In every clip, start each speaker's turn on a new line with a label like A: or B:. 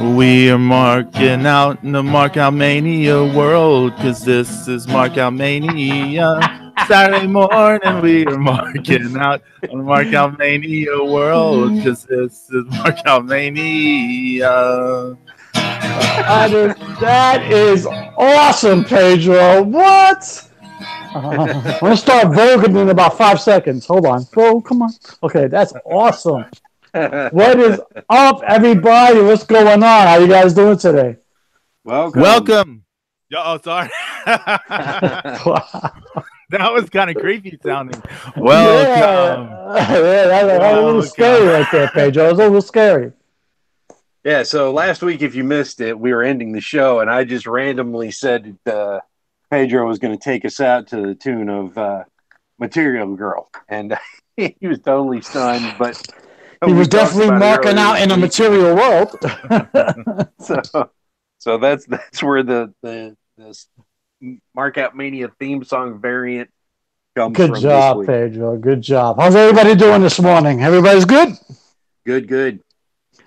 A: We are marking out in the Markout Mania world, cause this is Markout Mania. Saturday morning, we are marking out on the Markout Mania world, cause this is Markout Mania.
B: That is awesome, Pedro. What? I'm gonna start voguing in about 5 seconds. Hold on. Whoa, come on. Okay, that's awesome. What is up, everybody? What's going on? How you guys doing today?
A: Welcome. Oh, sorry. That was kind of creepy sounding. Welcome.
B: Yeah, that was a little scary right there, Pedro. It was a little scary.
C: Yeah, so last week, if you missed it, we were ending the show, and I just randomly said Pedro was going to take us out to the tune of Material Girl, and he was totally stunned, but
B: he was definitely marking out in a material world.
C: so that's where the Markout Mania theme song variant comes from.
B: Good job, Pedro. Good job. How's everybody doing this morning? Everybody's good?
C: Good.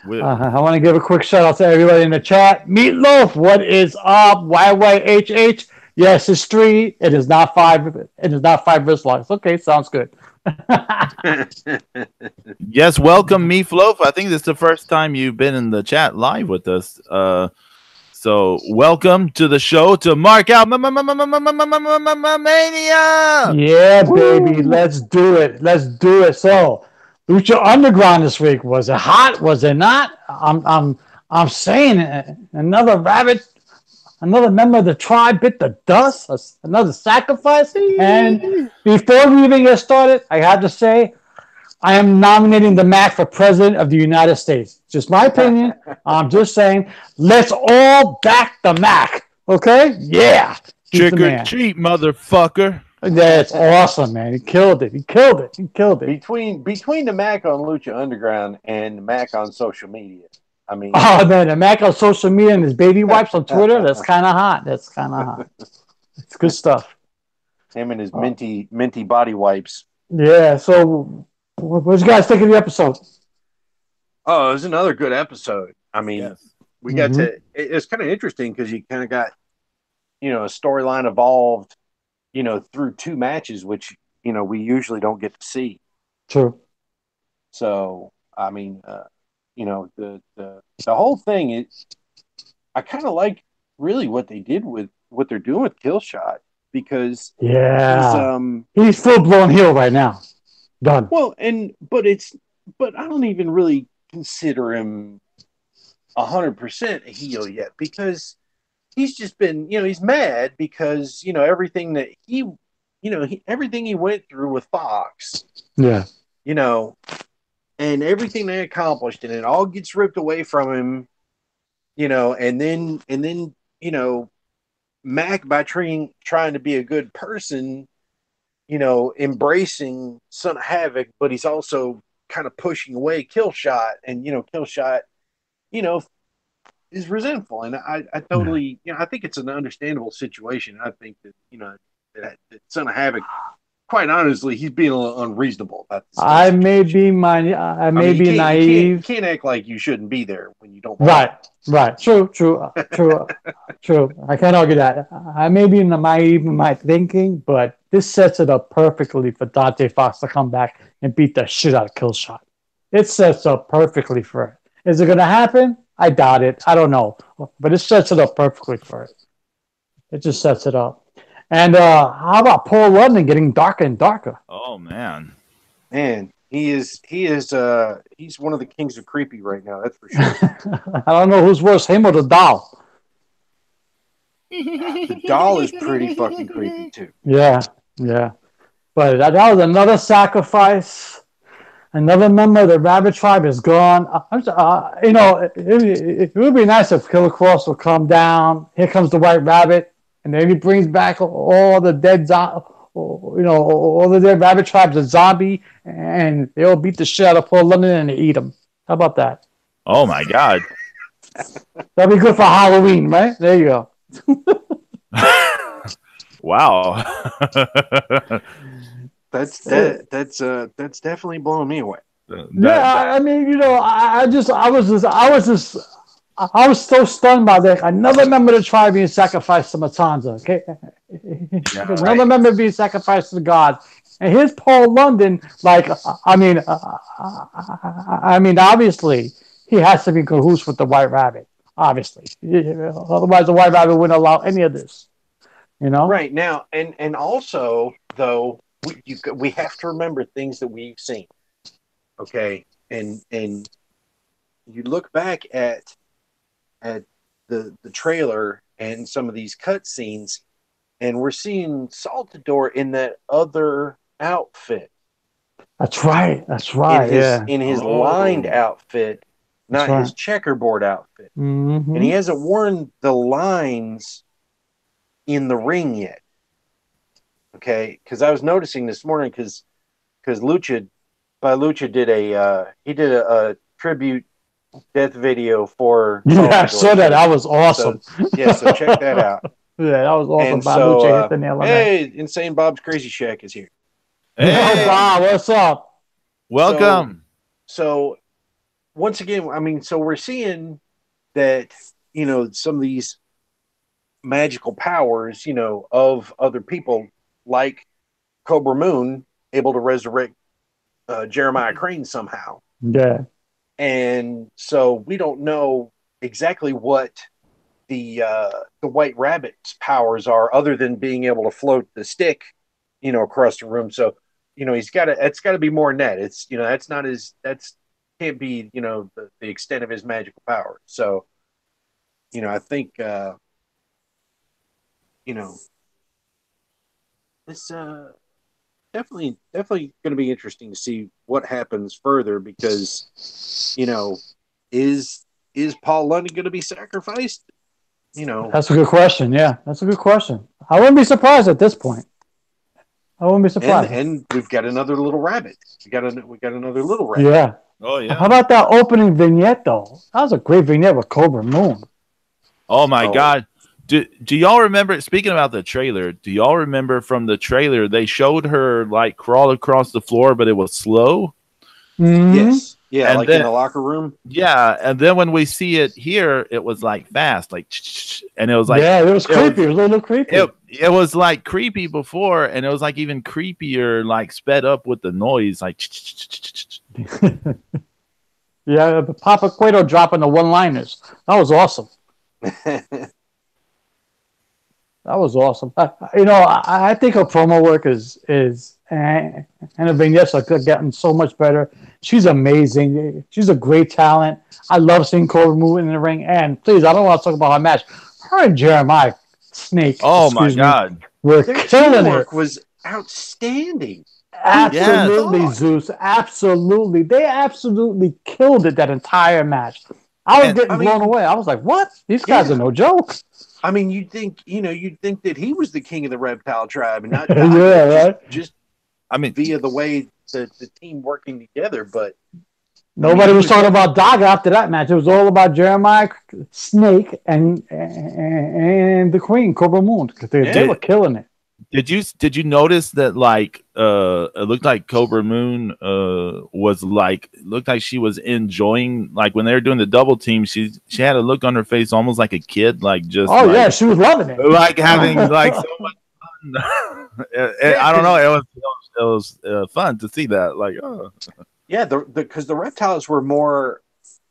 B: I want to give a quick shout out to everybody in the chat. Meatloaf, what is up? YYHH. Yes, it's 3. It is not 5. It is not 5 wristlocks. Okay, sounds good.
A: Yes, welcome, Meatloaf. I think this is the first time you've been in the chat live with us. So welcome to the show to Markout Mania.
B: Yeah, baby, let's do it. So, Lucha Underground this week, was it hot? Was it not? I'm saying it. Another member of the tribe bit the dust. Another sacrifice. And before we even get started, I have to say, I am nominating the Mac for President of the United States. Just my opinion. I'm just saying, let's all back the Mac. Okay? Yeah.
A: Trick or treat, motherfucker.
B: That's awesome, man. He killed it.
C: Between the Mac on Lucha Underground and the Mac on social media, I mean,
B: oh man, the Mac on social media and his baby wipes on Twitter, that's kind of hot. It's good stuff.
C: Him and his minty body wipes.
B: Yeah, so what did you guys think of the episode?
C: Oh, it was another good episode. I mean, we got to, it's kind of interesting because you kind of got, a storyline evolved, through 2 matches, which, we usually don't get to see.
B: True.
C: So, I mean, the whole thing is, I kind of like really what they did with what they're doing with Killshot, because
B: he's full blown heel right now. Done.
C: Well, but I don't even really consider him 100% a heel yet, because he's just been, he's mad because everything that everything he went through with Fox.
B: Yeah.
C: And everything they accomplished, and it all gets ripped away from him, and then Mac, by trying to be a good person, embracing Son of Havoc, but he's also kind of pushing away Killshot, and Killshot, is resentful, and I totally, I think it's an understandable situation. I think that that Son of Havoc, quite honestly, he's being a little unreasonable about this.
B: I may be naive.
C: You can't act like you shouldn't be there when you don't.
B: Right. True. I can't argue that. I may be naive in my thinking, but this sets it up perfectly for Dante Fox to come back and beat the shit out of Killshot. It sets up perfectly for it. Is it going to happen? I doubt it. I don't know, but it sets it up perfectly for it. It just sets it up. And how about Paul London getting darker and darker?
A: Oh man,
C: he's one of the kings of creepy right now. That's for sure.
B: I don't know who's worse, him or the doll.
C: The doll is pretty fucking creepy too.
B: Yeah. But that was another sacrifice. Another member of the Rabbit Tribe is gone. It would be nice if Killer Cross would come down. Here comes the White Rabbit. And then he brings back all the dead, all the dead Rabbit Tribes, a zombie, and they all beat the shit out of Paul London and they eat him. How about that?
A: Oh my God.
B: That'd be good for Halloween, right? There you go.
A: Wow.
C: That's definitely blowing me away.
B: Yeah, I mean, I was just I was so stunned by that. Another member of the tribe being sacrificed to Matanza. Okay,
A: Yeah,
B: another
C: right.
B: member being sacrificed to the gods. And here's Paul London. Like, I mean, obviously he has to be in cahoots with the White Rabbit. Obviously, otherwise the White Rabbit wouldn't allow any of this. You know?
C: Right now, and also though we have to remember things that we've seen. Okay, and you look back at the trailer and some of these cut scenes, and we're seeing Saltador in that other outfit.
B: That's right. That's
C: In
B: right.
C: his
B: Yeah,
C: in his lined
A: Oh.
C: outfit,
B: that's
C: not
B: right.
C: his checkerboard outfit. And
B: Mm-hmm.
C: he hasn't worn the lines in the ring yet. Okay, because I was noticing this morning because Lucha did a tribute death video for
B: Yeah, I
C: Salvador.
B: saw that. That was awesome.
C: So check that out.
B: Yeah, that was awesome.
C: And
B: Bob
C: so,
B: Lucha hit the nail on that.
C: hey, Insane Bob's Crazy Shack is here.
B: Yo,
A: Hey,
B: Bob, what's up?
A: welcome.
C: So once again, I mean, so we're seeing that some of these magical powers, of other people, like Cobra Moon, able to resurrect Jeremiah Crane somehow.
B: Yeah.
C: And so we don't know exactly what the White Rabbit's powers are, other than being able to float the stick, across the room. So, it's got to be more than that. It's that's not his that's can't be the extent of his magical power. So, I think it's definitely going to be interesting to see what happens further, because is Paul London going to be sacrificed?
B: That's a good question. Yeah, that's a good question. I wouldn't be surprised at this point. I wouldn't be surprised.
C: And we've got another little rabbit. We got another little rabbit.
B: Yeah.
A: Oh yeah.
B: How about that opening vignette, though? That was a great vignette with Cobra Moon.
A: Oh my
C: Oh.
A: God. Do y'all remember, speaking about the trailer, do y'all remember from the trailer they showed her like crawl across the floor, but it was slow?
B: Mm-hmm.
C: Yes. Yeah,
A: And
C: like
A: then-
C: in the locker room.
A: Yeah, and then when we see it here, it was like fast, like, and it was like,
B: yeah, it was creepy. It was a little creepy.
A: it was like creepy before, and it was like even creepier, like sped up with the noise, like.
B: Yeah, Papa Cueto dropping the one-liners. That was awesome. That was awesome. I think her promo work is and her vignettes are getting so much better. She's amazing. She's a great talent. I love seeing Cobra move in the ring. And please, I don't want to talk about her match. Her and Jeremiah Snake.
A: Oh my God!
B: We're
C: Their
B: killing it.
C: teamwork was outstanding.
B: Absolutely,
C: Yes.
B: Zeus. Absolutely. They absolutely killed it that entire match. I was getting blown away. I was like, what? These guys are no joke.
C: I mean, you'd think that he was the king of the reptile tribe and not
B: Yeah, right.
C: just
A: I mean,
C: via the way the team working together. But
B: Nobody was talking about Daga after that match. It was all about Jeremiah Snake and the Queen, Cobra Moon. They were killing it.
A: Did you notice that like it looked like Cobra Moon was like looked like she was enjoying, like when they were doing the double team, she had a look on her face almost like a kid, like just
B: yeah, she was loving it,
A: like having like so much fun. I don't know, it was fun to see that, like
C: yeah, because the reptiles were more,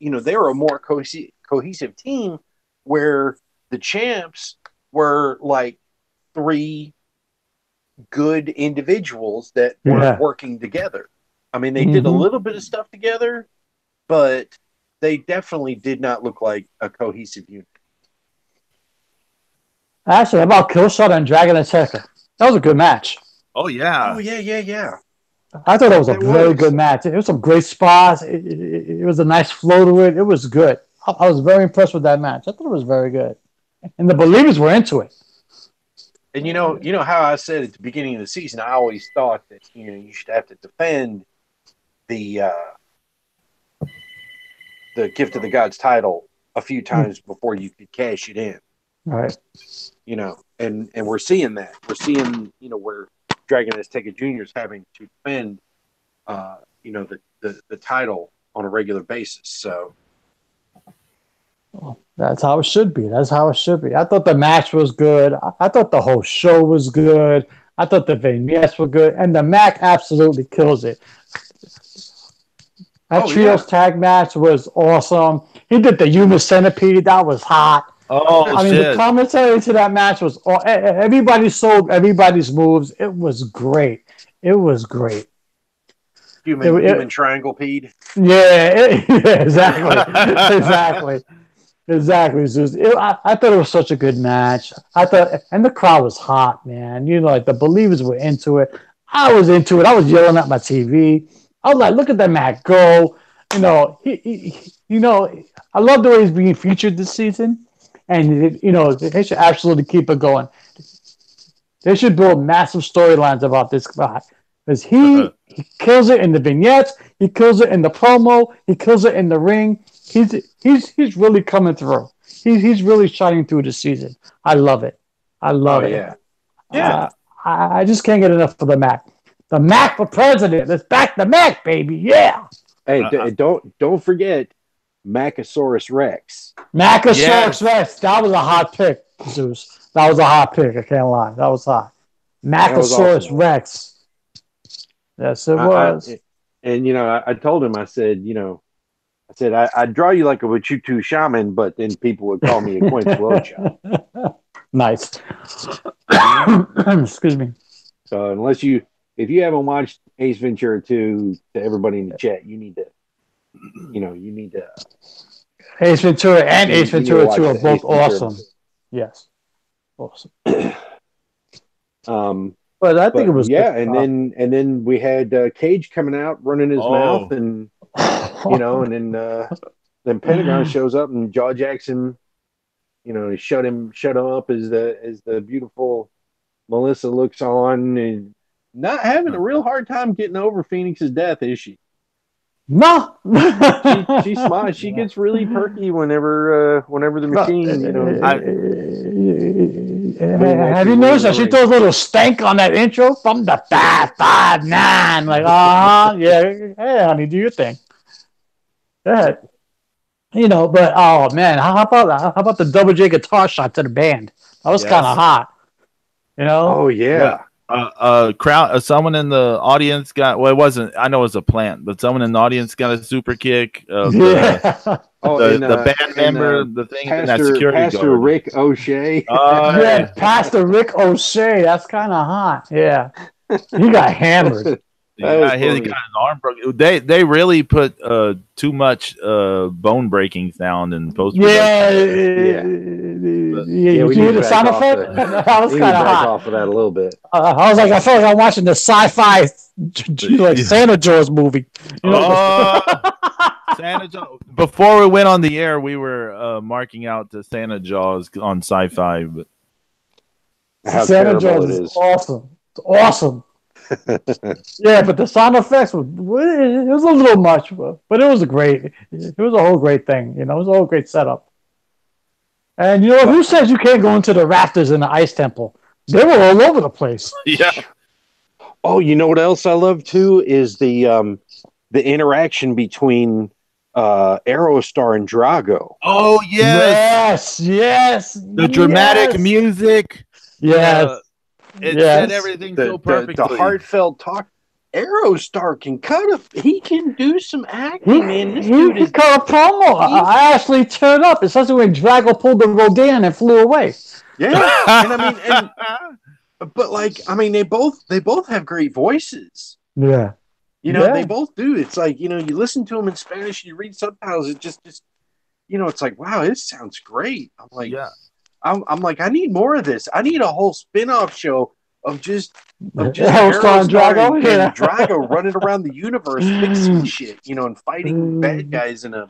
C: they were a more cohesive team, where the champs were like three good individuals that were working together. I mean, they did a little bit of stuff together, but they definitely did not look like a cohesive unit.
B: Actually, how about Killshot and Dragon Attacker? That was a good match.
A: oh yeah.
B: I thought that was a very good match. It was some great spots. It was a nice flow to it. It was good. I was very impressed with that match. I thought it was very good. And the believers were into it.
C: And you know how I said at the beginning of the season, I always thought that you should have to defend the Gift of the Gods title a few times before you could cash it in.
B: Right.
C: And we're seeing that. We're seeing where Dragon Azteca Jr. is having to defend the title on a regular basis. So
B: That's how it should be. That's how it should be. I thought the match was good. I thought the whole show was good. I thought the vignettes were good. And the Mac absolutely kills it. That trios tag match was awesome. He did the human centipede. That was hot.
A: Oh,
B: I mean, the commentary to that match was everybody sold everybody's moves. It was great. It was great.
C: Human triangle peed.
B: Yeah, exactly. Exactly, Zeus. I thought it was such a good match. I thought, and the crowd was hot, man. You know, like the believers were into it. I was into it. I was yelling at my TV. I was like, "Look at that Mac go!" You know, I love the way he's being featured this season, and you know, they should absolutely keep it going. They should build massive storylines about this guy because he kills it in the vignettes. He kills it in the promo. He kills it in the ring. He's really coming through. He's really shining through this season. I love it. I love it.
C: Yeah.
B: I just can't get enough of the Mac. The Mac for president. Let's back the Mac, baby. Yeah.
D: Hey, don't forget Macosaurus Rex.
B: Macosaurus Rex. That was a hot pick, Zeus. That was a hot pick. I can't lie. That was hot. Macosaurus
D: awesome.
B: Rex. Yes, it was.
D: And you know, I told him. I said, I'd draw you like a Wachutu shaman, but then people would call me a Quincelocha.
B: Nice. Excuse me.
D: So if you haven't watched Ace Ventura 2, to everybody in the chat, you need to.
B: Ace Ventura and Ace Ventura 2 are both awesome. Yes. Awesome. But I think it was
D: and then we had Cage coming out running his mouth, and and then Pentagon shows up and Jaw Jackson, he shut him up as the beautiful Melissa looks on, and not having a real hard time getting over Phoenix's death, is she?
B: No,
D: she smiles. She gets really perky whenever the machine.
B: Have you noticed that she throws a little stank on that intro from the 559? Like, yeah, hey, honey, do your thing. Go ahead. But oh man, how about the double J guitar shot to the band? That was kind of hot.
D: Oh yeah.
A: Crowd. Someone in the audience got. Well, it wasn't. I know it was a plant, but someone in the audience got a super kick. The band member, the thing, that security
D: Pastor
A: guard.
D: Rick O'Shea.
B: Pastor Rick O'Shea. That's kind of hot. Yeah, he got hammered.
A: Yeah, he got his arm broken. They really put too much bone breaking sound in post.
B: You hear the sound effect? That was kind of hot.
D: Off of that a little bit.
B: I was like, I felt like I'm watching the sci-fi like Santa Jaws movie.
A: Santa Jaws. Before we went on the air, we were marking out the Santa Jaws on Sci-Fi. But
B: Santa Jaws is awesome. It's awesome. Yeah, but the sound effects it was a little much, but it was a whole great thing. It was a whole great setup. And who says you can't go into the rafters in the ice temple? They were all over the place.
A: Yeah.
D: Oh, you know what else I love too is the interaction between Aerostar and Drago.
A: Oh yes. The dramatic music.
B: Yes.
A: It said everything so perfectly.
D: The heartfelt talk. Aerostar he can do some acting, man. This dude is
B: cut a promo. I actually turned up, especially when Drago pulled the Rodan and flew away.
D: Yeah, and they both have great voices.
B: Yeah,
D: they both do. It's like you listen to them in Spanish, you read subtitles. It just it's like, wow, it sounds great. I'm like, I'm like, I need more of this. I need a whole spin-off show of just
B: Aerostar and Drago,
D: and Drago running around the universe fixing shit, and fighting bad guys in a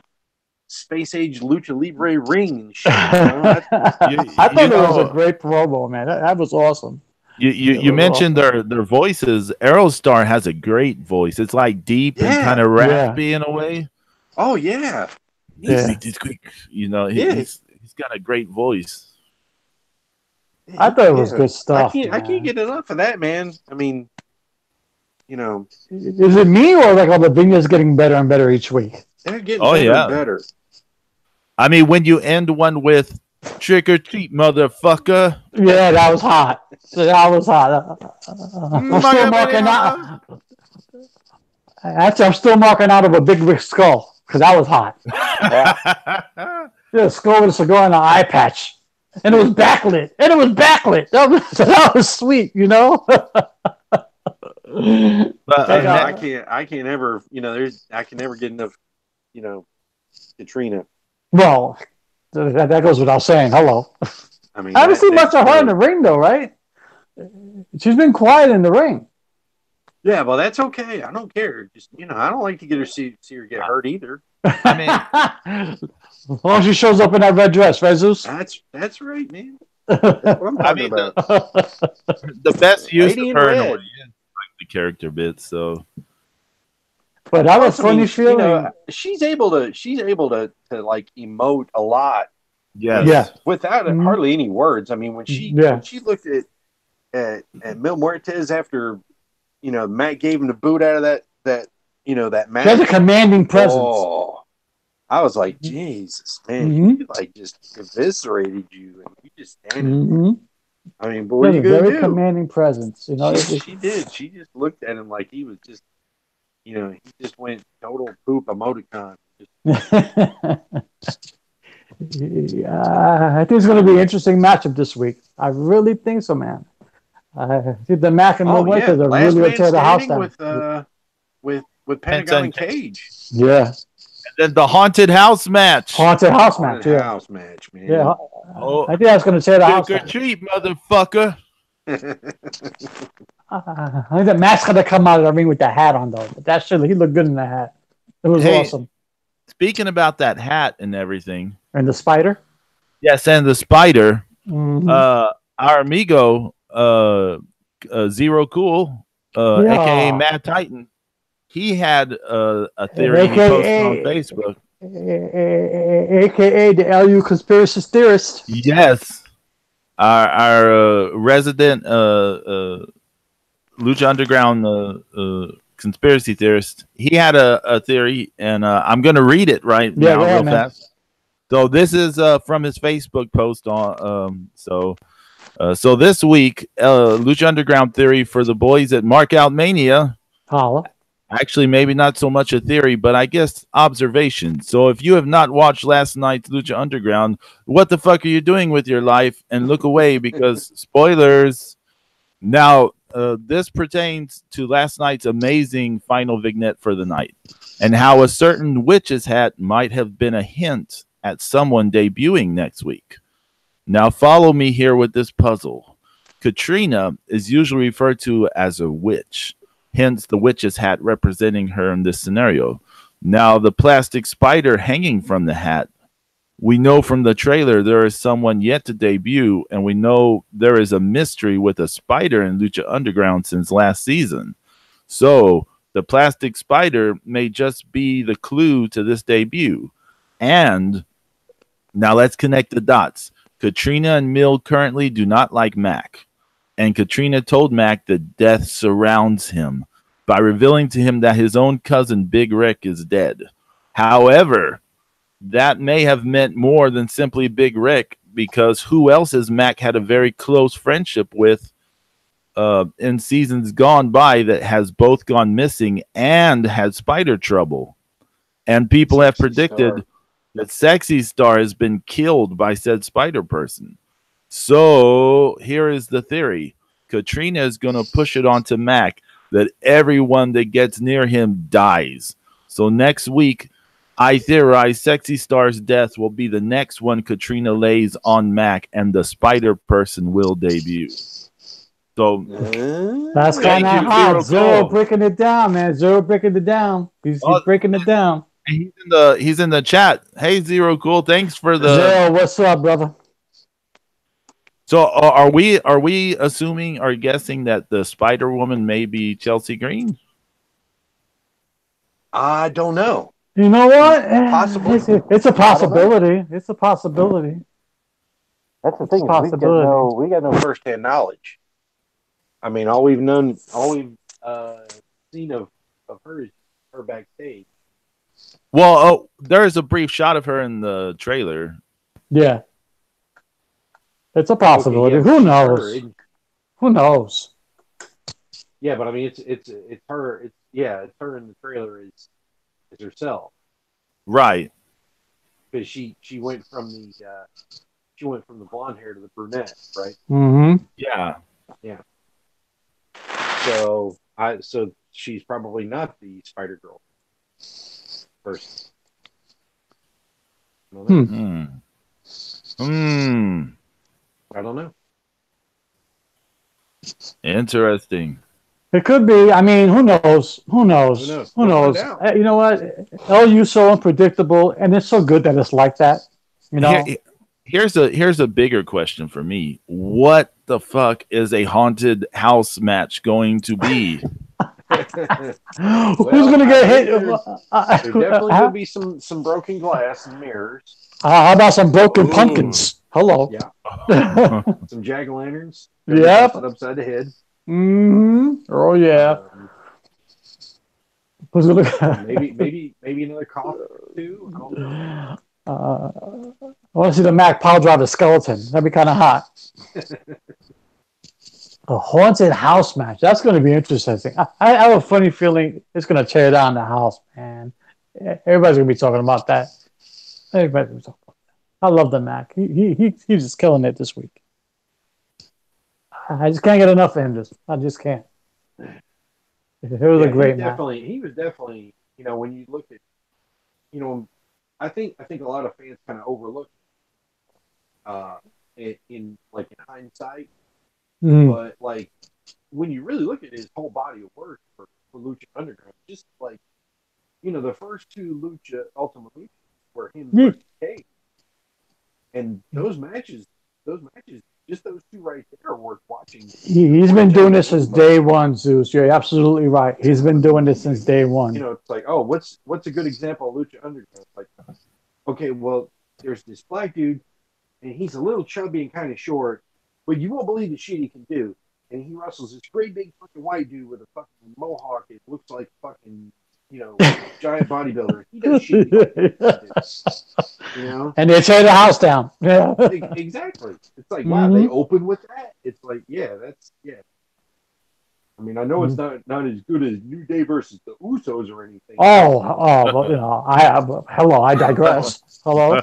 D: space age lucha libre ring and shit.
B: I thought it was a great promo, man. That was awesome.
A: You mentioned their voices. Aerostar has a great voice. It's like deep and kind of raspy in a way.
D: Oh yeah,
A: he's quick. He's got a great voice.
B: I thought it was good stuff.
D: I can't get enough of that, man. I mean,
B: is it me or like all the vignettes getting better and better each week?
D: They're getting better and better.
A: I mean, when you end one with "trick or treat, motherfucker,"
B: Yeah, that was hot. That was hot. I'm still marking out. Actually, I'm still marking out of a Big Rick skull because that was hot. Yeah, a skull with a cigar and an eye patch, and it was backlit. That was sweet, you know.
A: But,
C: I can't ever, I can never get enough, Katrina.
B: Well, that goes without saying. Hello.
C: I mean,
B: I haven't seen much of her in the ring, though, right? She's been quiet in the ring.
C: Yeah, well, that's okay. I don't care. Just I don't like to get her see her get hurt either.
A: I mean,
B: as long as she shows up in that red dress, right, Zeus?
C: That's right, man. That's what I'm talking about.
A: The best use
C: Lady
A: of
C: in
A: her in
C: red.
A: a way is like the character bit. So,
B: But that was funny feeling.
C: She's able to like emote a lot.
A: yes.
B: Yeah.
C: Without hardly any words. I mean, when she looked at Mil Muertes after Matt gave him the boot out of that match.
B: She has a commanding presence.
C: Oh, I was like, Jesus, man,
B: Mhm.
C: he like just eviscerated you, and you just standing.
B: Mm-hmm.
C: I mean, but what are you
B: She has a
C: gonna
B: very
C: do?
B: commanding presence.
C: She did. She just looked at him like he was just, he just went total poop emoticon.
B: I think it's going to be an interesting matchup this week. I really think so, man. I think the Mac and Muertes are
C: Last
B: really going
C: man
B: to tear the house
C: standing
B: down.
C: with Pentagon and Cage.
B: Yeah.
A: And then the haunted house match.
B: Haunted house match.
C: Haunted
B: Yeah.
C: house match, man.
B: Yeah.
A: Oh,
B: I think that's going to tear the house
A: trick or
B: down.
A: treat, motherfucker.
B: I think the Mac's going to come out of the ring with the hat on, though. But that shit, he looked good in the hat. It was awesome.
A: Speaking about that hat and everything.
B: And the spider?
A: Yes, and the spider.
B: Mm-hmm.
A: Our amigo, Zero Cool, aka Mad Titan, he had a theory he posted on Facebook.
B: AKA the LU conspiracy theorist.
A: Yes. Our resident Lucha Underground conspiracy theorist. He had a theory, and I'm going to read it now real fast. So this is from his Facebook post on. So this week, Lucha Underground theory for the boys at Markout Mania.
B: Holla.
A: Actually, maybe not so much a theory, but I guess observation. So if you have not watched last night's Lucha Underground, what the fuck are you doing with your life? And look away because spoilers. Now, this pertains to last night's amazing final vignette for the night and how a certain witch's hat might have been a hint at someone debuting next week. Now, follow me here with this puzzle. Katrina is usually referred to as a witch. Hence, the witch's hat representing her in this scenario. Now, the plastic spider hanging from the hat, we know from the trailer there is someone yet to debut, and we know there is a mystery with a spider in Lucha Underground since last season. So, the plastic spider may just be the clue to this debut. And now let's connect the dots. Katrina and Mil currently do not like Mac. And Katrina told Mac that death surrounds him by revealing to him that his own cousin Big Rick is dead. However, that may have meant more than simply Big Rick, because who else has Mac had a very close friendship with in seasons gone by that has both gone missing and had spider trouble? And people have predicted that Sexy Star has been killed by said spider person. So here is the theory. Katrina is going to push it onto Mac that everyone that gets near him dies. So next week, I theorize Sexy Star's death will be the next one Katrina lays on Mac, and the spider person will debut. So
B: that's kind of hot. Zero breaking it down, man. Zero breaking it down. He's breaking it down.
A: He's in the chat. Hey, Zero Cool. Thanks for the
B: Zero. What's up, brother?
A: So are we assuming or guessing that the Spider Woman may be Chelsea Green?
C: I don't know.
B: You know what?
C: Possible.
B: It's a possibility. It's a possibility.
C: That's the thing. We got no first-hand knowledge. I mean, all we've seen of her is her backstage.
A: Well, there is a brief shot of her in the trailer.
B: Yeah. It's a possibility.
D: Okay, yeah,
B: Who
D: she's
B: knows?
D: her, isn't-
B: Who knows?
D: Yeah, but I mean, it's her. It's her in the trailer is herself
A: Right.
D: because she went from the blonde hair to the brunette, right?
B: Mm-hmm.
A: Yeah.
D: Yeah. So she's probably not the Spider Girl person. I don't know.
A: Hmm. Hmm.
D: I don't know.
A: Interesting.
B: It could be. I mean, who knows? Who knows?
D: Who knows?
B: Who
D: We'll
B: knows?
D: find out.
B: You know what? LU's so unpredictable, and it's so good that it's like that. You know?
A: Here's a bigger question for me. What the fuck is a haunted house match going to be?
B: Who's gonna get hit?
D: There definitely could be some broken glass and mirrors.
B: How about some broken
A: Ooh.
B: pumpkins? Hello.
D: Yeah. Some jack-o'-lanterns.
B: Yep.
D: Upside the head.
B: Mm-hmm. Oh yeah. Who's gonna
D: Maybe another coffin or two. I don't know.
B: I want to see the Mac power drive the skeleton. That'd be kind of hot. A haunted house match. That's going to be interesting. I have a funny feeling it's going to tear down the house, man. Everybody's going to be talking about that. Everybody's going to be talking about that. I love the Mac. He's just killing it this week. I just can't get enough of him. I just can't. It was a great match.
D: He was definitely. When you look at, I think a lot of fans kind of overlook in hindsight.
B: Mm.
D: But like when you really look at his whole body of work for Lucha Underground, just like the first two Ultimate Lucha were him versus Cage, and those matches, just those two right there are worth watching.
B: He's been doing this since day one, Zeus. You're absolutely right. He's been doing this since day one.
D: It's like, oh, what's a good example of Lucha Underground? It's like, okay, well, there's this black dude, and he's a little chubby and kind of short. But you won't believe the shit he can do. And he wrestles this great big fucking white dude with a fucking mohawk. It looks like fucking, giant bodybuilder. He does shit he can do.
B: And they tear the house down. Yeah.
D: Exactly. It's like, wow, they open with that? It's like, yeah. I mean, I know it's not as good as New Day versus the Usos or anything.
B: Well, hello, I digress. Hello,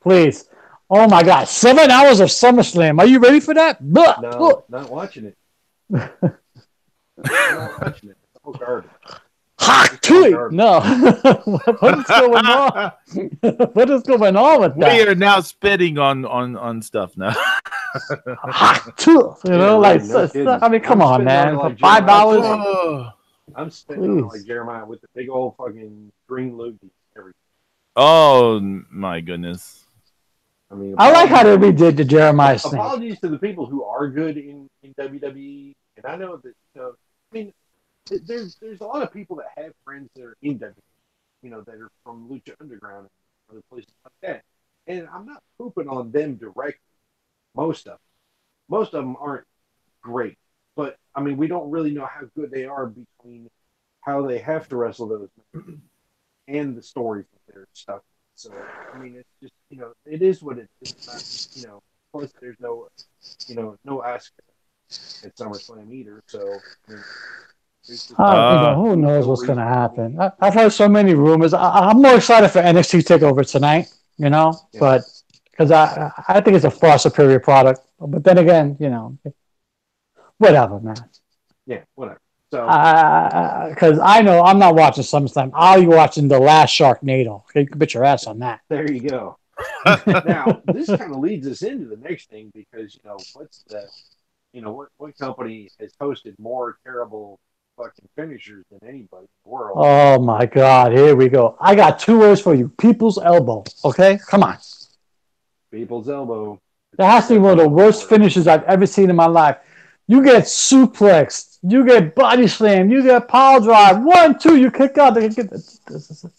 B: please. Oh my God! 7 hours of SummerSlam. Are you ready for that?
D: No, not watching it. Not watching it. It's all garbage.
B: Hot tweet. No. What is going on? What is going on with that?
A: We are now spitting on stuff now.
B: Hot tooth. I mean, come on, man. For 5 hours.
D: I'm spitting on like Jeremiah with the big old fucking green loogie.
A: Oh my goodness.
D: I mean,
B: I like how they redid the Jeremiah thing.
D: Apologies to the people who are good in WWE, and I know that there's a lot of people that have friends that are in WWE, that are from Lucha Underground and other places like that, and I'm not pooping on them directly. Most of them aren't great, but I mean, we don't really know how good they are between how they have to wrestle those matches and the stories that they're stuck. So, I mean, it's just, it is what it is. It's not, plus there's no Asuka at SummerSlam either. So,
B: who knows what's going to happen? I've heard so many rumors. I'm more excited for NXT TakeOver tonight, but because I think it's a far superior product. But then again, whatever, man.
D: Yeah, whatever. So,
B: because I know I'm not watching SummerSlam. I'll be watching the last Sharknado. Okay, you can bet your ass on that.
D: There you go. Now, this kind of leads us into the next thing because what's the, what company has hosted more terrible fucking finishers than anybody in the world?
B: Oh my God! Here we go. I got 2 words for you: people's elbow. Okay, come on.
D: People's elbow.
B: That has to be one of the worst finishes I've ever seen in my life. You get suplexed, you get body slam, you get power drive. 1, 2, you kick out.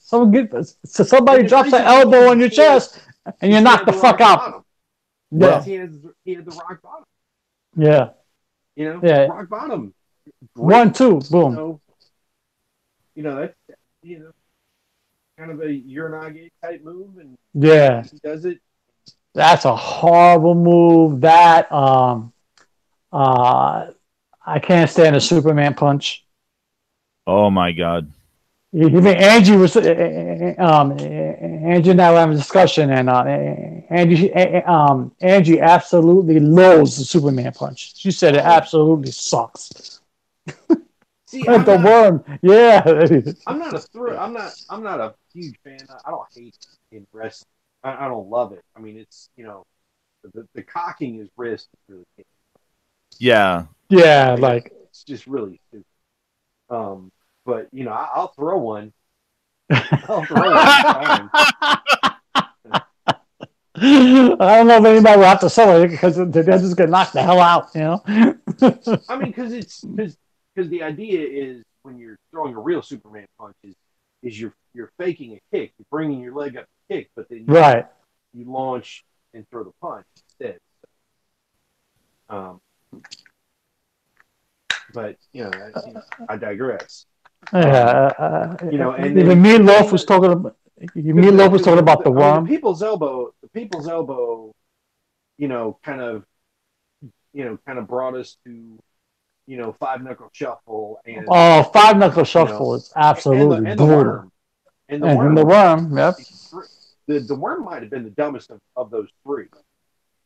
B: Somebody drops an elbow on your chest, and you knock the fuck out.
D: Yeah, he had the rock bottom.
B: Yeah,
D: rock bottom. Great.
B: 1, 2, boom.
D: That's kind of a Uranage type move, and
B: Yeah,
D: he does it.
B: that's a horrible move. That I can't stand a Superman punch.
A: Oh my God.
B: Even Angie was Angie and I were having a discussion, and Angie absolutely loathes the Superman punch. She said it absolutely sucks.
D: See,
B: The worm, yeah.
D: I'm not a huge fan. I don't hate in wrestling. I don't love it. I mean, it's the cocking his wrist is really kidding.
A: Yeah.
B: Yeah, like
D: it's just really stupid. But I'll throw one. I'll throw one. Fine.
B: I don't know if anybody will have to sell it because they're just gonna knock the hell out, you know.
D: I mean, because the idea is when you're throwing a real Superman punch is you're faking a kick, you're bringing your leg up to kick, but then you launch and throw the punch instead. But I digress.
B: Yeah,
D: and
B: then Meatloaf was talking about. Meatloaf was talking about the worm.
D: The people's elbow, kind of brought us to, five knuckle shuffle and
B: five knuckle shuffle is absolutely
D: and
B: brutal.
D: the worm. And
B: the worm, yep.
D: The worm might have been the dumbest of those three.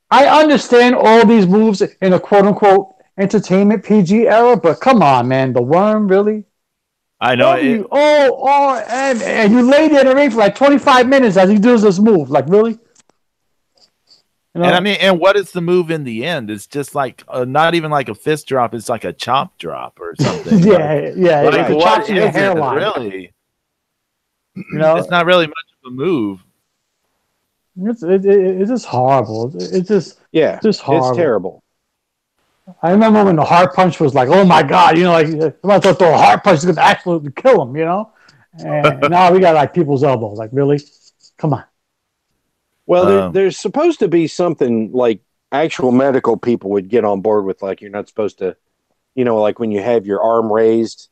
B: I understand all these moves in a quote unquote entertainment PG era, but come on, man, the worm really.
A: I know.
B: And you lay there in the ring for like 25 minutes as he does this move. Like, really?
A: And I mean, and what is the move in the end? It's just like not even like a fist drop. It's like a chop drop or something.
B: yeah.
A: Like, what
B: is it
A: really? It's not really much of a move.
B: It's just horrible. It's just horrible.
D: It's terrible.
B: I remember when the heart punch was like, oh my God, like somebody thought throw a heart punch is going to absolutely kill him, And now we got like people's elbows. Like, really? Come on.
D: Well, there's supposed to be something like actual medical people would get on board with, like you're not supposed to, like when you have your arm raised.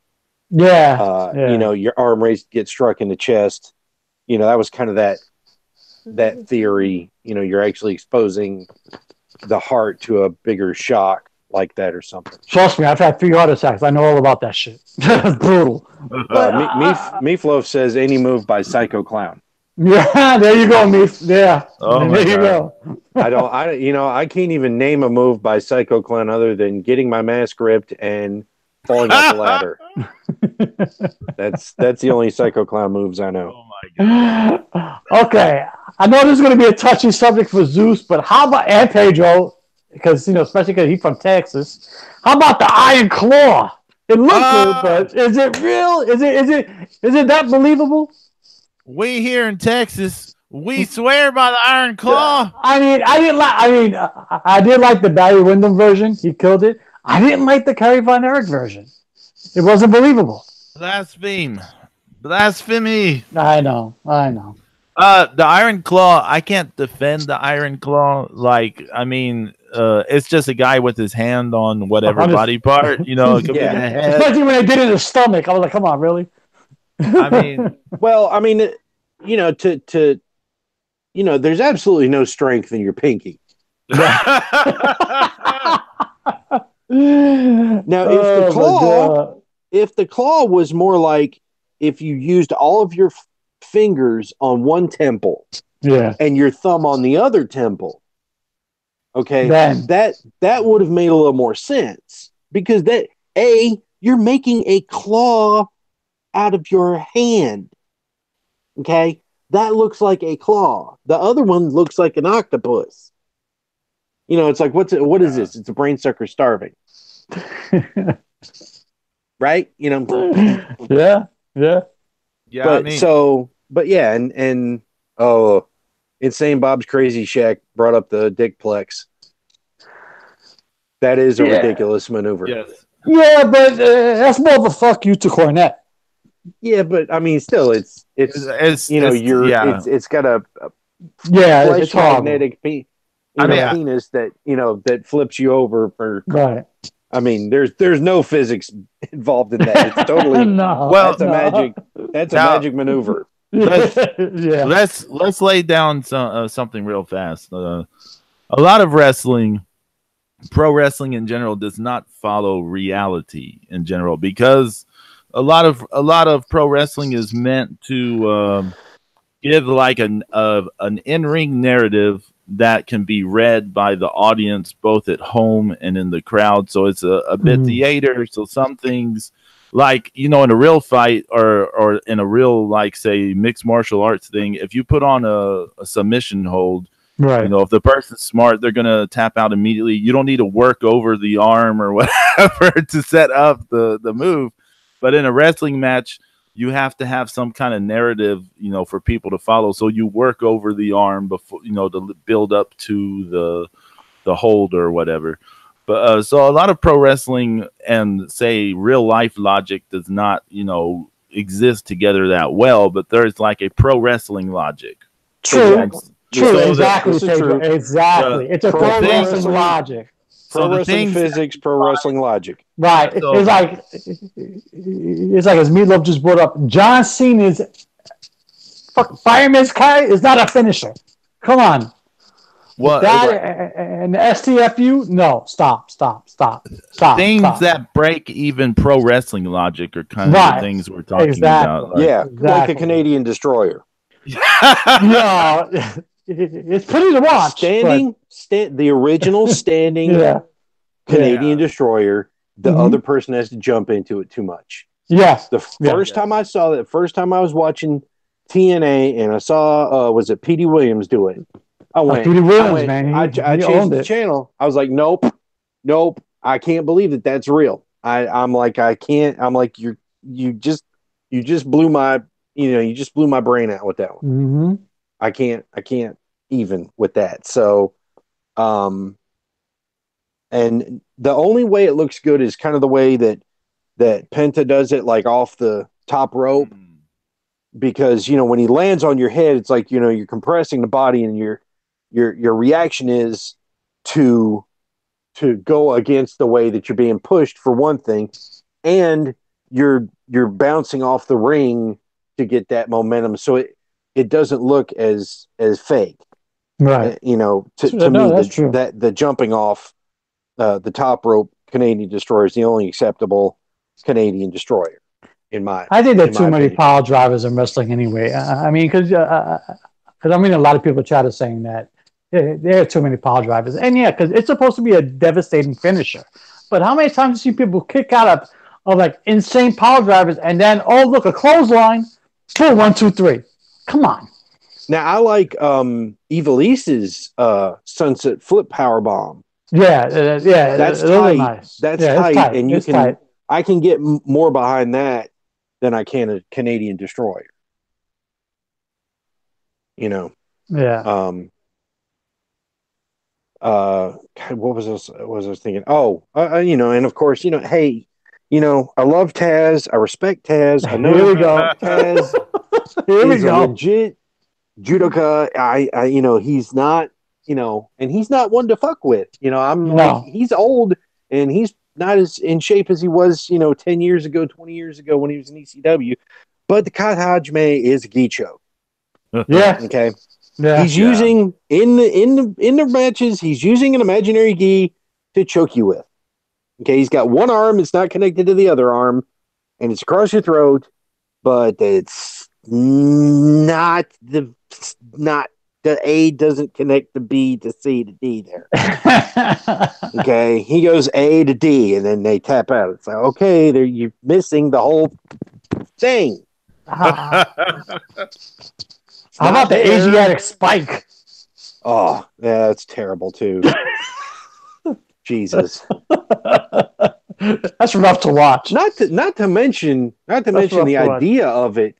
B: Yeah.
D: Your arm raised, get struck in the chest. That was kind of that theory. You're actually exposing the heart to a bigger shock like that or something.
B: Trust me, I've had 3 heart attacks. I know all about that shit. Brutal.
D: Meatloaf says any move by Psycho Clown.
B: Yeah, there you go, Meef. Yeah, there you go.
D: I can't even name a move by Psycho Clown other than getting my mask ripped and falling off the ladder. That's the only Psycho Clown moves I know.
A: Oh my God.
B: Okay, I know this is going to be a touchy subject for Zeus, but how about and Pedro? Because especially because he's from Texas. How about the Iron Claw? It looked good, but is it real? Is it that believable?
A: We here in Texas, we swear by the Iron Claw.
B: I did like the Barry Windham version. He killed it. I didn't like the Kerry Von Erich version. It wasn't believable.
A: Blasphemy.
B: I know.
A: The Iron Claw, I can't defend the Iron Claw. Like, I mean, it's just a guy with his hand on whatever body part, it could be the head.
B: Especially when they did it in his stomach. I was like, come on, really?
A: I mean,
D: there's absolutely no strength in your pinky. Now, if the claw was more like if you used all of your fingers on one temple, and your thumb on the other temple, okay, that would have made a little more sense because you're making a claw out of your hand, okay? That looks like a claw. The other one looks like an octopus. It's like what is this? It's a brain sucker starving. Right?
B: Yeah.
D: Insane Bob's Crazy Shack brought up the Dickplex. That is a ridiculous maneuver.
A: Yes.
B: Yeah, but that's more of a fuck you to Cornette.
D: Yeah, but I mean, still, it's got a
B: it's
D: magnetic penis that that flips you over for
B: right.
D: I mean, there's no physics involved in that. It's totally
B: no.
D: Well, that's a magic maneuver.
A: let's
B: Yeah.
A: let's lay down something real fast. A lot of wrestling, pro wrestling in general, does not follow reality in general because a lot of pro wrestling is meant to give like an in ring narrative that can be read by the audience both at home and in the crowd. So it's a bit theater. So some things, like, you know, in a real fight or in a real, like, say, mixed martial arts thing, if you put on a submission hold,
B: Right.
A: you know, if the person's smart, they're gonna tap out immediately. You don't need to work over the arm or whatever to set up the move. But in a wrestling match, you have to have some kind of narrative, you know, for people to follow. So you work over the arm before, you know, to build up to the hold or whatever. But so a lot of pro wrestling and, say, real life logic does not, you know, exist together that well. But there's like a pro wrestling logic.
B: True. True.
A: So
B: Exactly.
D: this is true.
B: Exactly. It's a pro
A: thing-
B: wrestling logic.
A: So
D: Pro
A: the
D: wrestling
A: things,
D: physics, pro wrestling logic.
B: Right.
A: So-
B: It's like as Meatloaf just brought up. John Cena's Fireman's Carry is not a finisher. Come on.
A: what
B: That and the STFU? No. Stop.
A: things
B: stop.
A: that break even pro wrestling logic are kind of
B: Right.
A: the things we're talking
B: Exactly.
A: about. Like,
D: Yeah, like
B: Exactly.
D: a Canadian destroyer.
B: No, it's pretty to watch.
D: The original standing
B: Yeah.
D: Canadian destroyer. The
B: Mhm.
D: other person has to jump into it too much.
B: Yes.
D: The first time I saw that, first time I was watching TNA and I saw, was it Petey Williams do it? I went,
B: Petey Williams, man.
D: I
B: He
D: changed
B: owned
D: the
B: it.
D: channel. I was like, nope, I can't believe that that's real. I'm like, I can't. I'm like, you just blew my, you just blew my brain out with that one.
B: Mm-hmm.
D: I can't even with that. So, and the only way it looks good is kind of the way that Penta does it, like off the top rope, because when he lands on your head, it's like you're compressing the body, and your reaction is to go against the way that you're being pushed, for one thing, and you're bouncing off the ring to get that momentum, so it doesn't look as fake,
B: Right.
D: to
B: No,
D: me,
B: that's true.
D: the jumping off the top rope Canadian destroyer is the only acceptable Canadian destroyer in my.
B: I think there are
D: in
B: too
D: my
B: many
D: opinion.
B: power drivers in wrestling anyway. I mean, because I mean, a lot of people try to saying that there are too many power drivers, and yeah, because it's supposed to be a devastating finisher. But how many times do you see people kick out of like insane power drivers, and then look, a clothesline, boom, 1, 2, 3. Come on.
D: Now I like Evilise's sunset flip power bomb.
B: Yeah,
D: That's
B: those are
D: tight.
B: nice.
D: That's
B: Yeah, it's
D: tight, and you
B: It's
D: can.
B: tight.
D: I can get more behind that than I can a Canadian destroyer.
B: Yeah.
D: God, what was I thinking? Oh, and of course, hey, I love Taz. I respect Taz. I know
B: Here we go.
D: Taz
B: Here we
D: is a
B: go.
D: legit judoka. I he's not, and he's not one to fuck with. Like, he's old and he's not as in shape as he was, 10 years ago, 20 years ago when he was in ECW. But the Kat Hajime is a Gicho.
B: Yeah.
D: Okay.
B: Yeah.
D: He's using in the matches, he's using an imaginary gi to choke you with. Okay, he's got one arm, it's not connected to the other arm, and it's across your throat, but it's not the A doesn't connect the B to C to D there. Okay, he goes A to D, and then they tap out. It's like, okay, you're missing the whole thing.
B: How about the Asiatic spike?
D: Oh, yeah, that's terrible too. Jesus.
B: That's rough to watch.
D: Not to mention the idea of it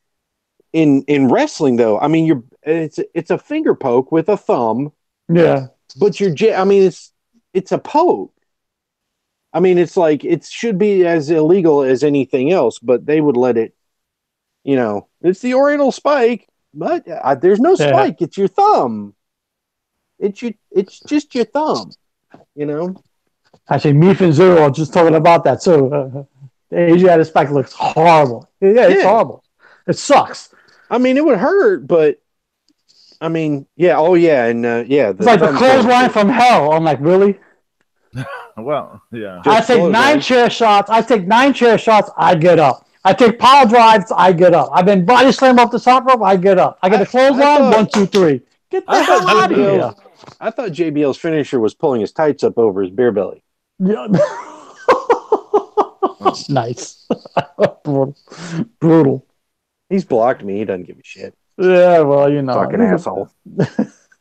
D: in wrestling, though. I mean, it's a finger poke with a thumb.
B: Yeah,
D: but it's a poke. I mean, it's like it should be as illegal as anything else, but they would let it. It's the Oriental spike, but there's no spike. It's your thumb. It's just your thumb.
B: Actually, Meef and Zero are just talking about that too. The Asiatic spike looks horrible. Yeah, it's horrible. It sucks.
D: I mean, it would hurt, but I mean, yeah. Oh, yeah, and yeah.
B: It's like the clothesline from hell. I'm like, really?
A: Well, yeah.
B: I take 9 chair shots. I take 9 chair shots. I get up. I take power drives. I get up. I've been body slammed off the top rope. I get up. I get a clothesline. 1, 2, 3. Get the hell out of here.
D: I thought JBL's finisher was pulling his tights up over his beer belly.
B: Yeah. Nice. Brutal.
D: He's blocked me. He doesn't give a shit.
B: Yeah, well, you know.
D: Fucking asshole.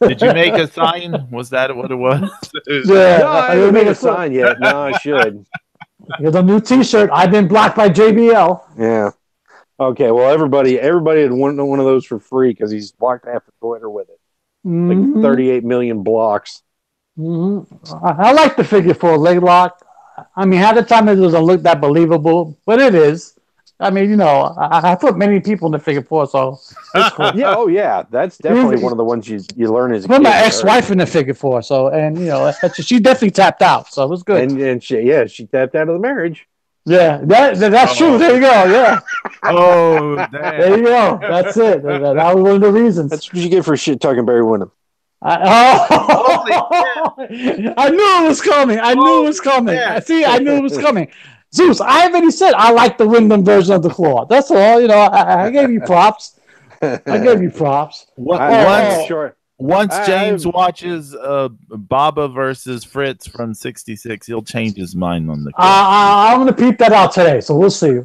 A: Did you make a sign? Was that what it was?
B: Yeah.
D: No, I haven't made a sign yet. No, I should.
B: Here's a new T-shirt. I've been blocked by JBL.
D: Yeah. Okay, well, everybody had one of those for free because he's blocked half the Twitter with it. Like 38 million blocks.
B: I like the figure 4 leg lock. I mean, half the time it doesn't look that believable, but it is. I mean, you know, I put many people in the figure 4, so it's cool.
D: Yeah, oh yeah, that's definitely one of the ones you learn as a kid.
B: Put my ex-wife in the figure 4, so, and you know, she definitely tapped out, so it was good.
D: And she tapped out of the marriage.
B: Yeah, that's true. There you go. Yeah.
A: Oh, damn.
B: There you go. That's it. That was one of the reasons.
D: That's what you get for shit talking Barry Windham.
B: I knew it was coming. I knew it was coming.
A: Yeah.
B: See, I knew it was coming. Zeus, I already said I like the Wyndham version of the claw. That's all. You know, I gave you props.
A: Once James watches Baba versus Fritz from '66, he'll change his mind on the claw.
B: I'm going to peep that out today, so we'll see.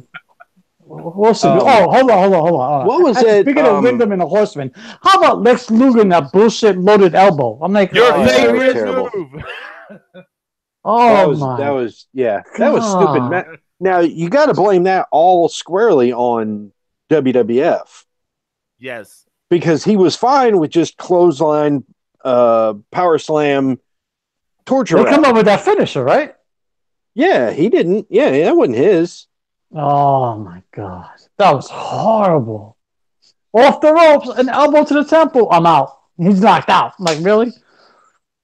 B: We'll see. Hold on.
D: What was it?
B: Speaking of Wyndham and the Horseman, how about Lex Luger and that bullshit loaded elbow? I'm like,
A: Your favorite move.
D: That was stupid. Now you got to blame that all squarely on WWF.
A: Yes,
D: because he was fine with just clothesline, power slam, torture.
B: They come up with that finisher, right?
D: Yeah, he didn't. Yeah, that wasn't his.
B: Oh my god, that was horrible. Off the ropes, an elbow to the temple. I'm out. He's knocked out. I'm like, really?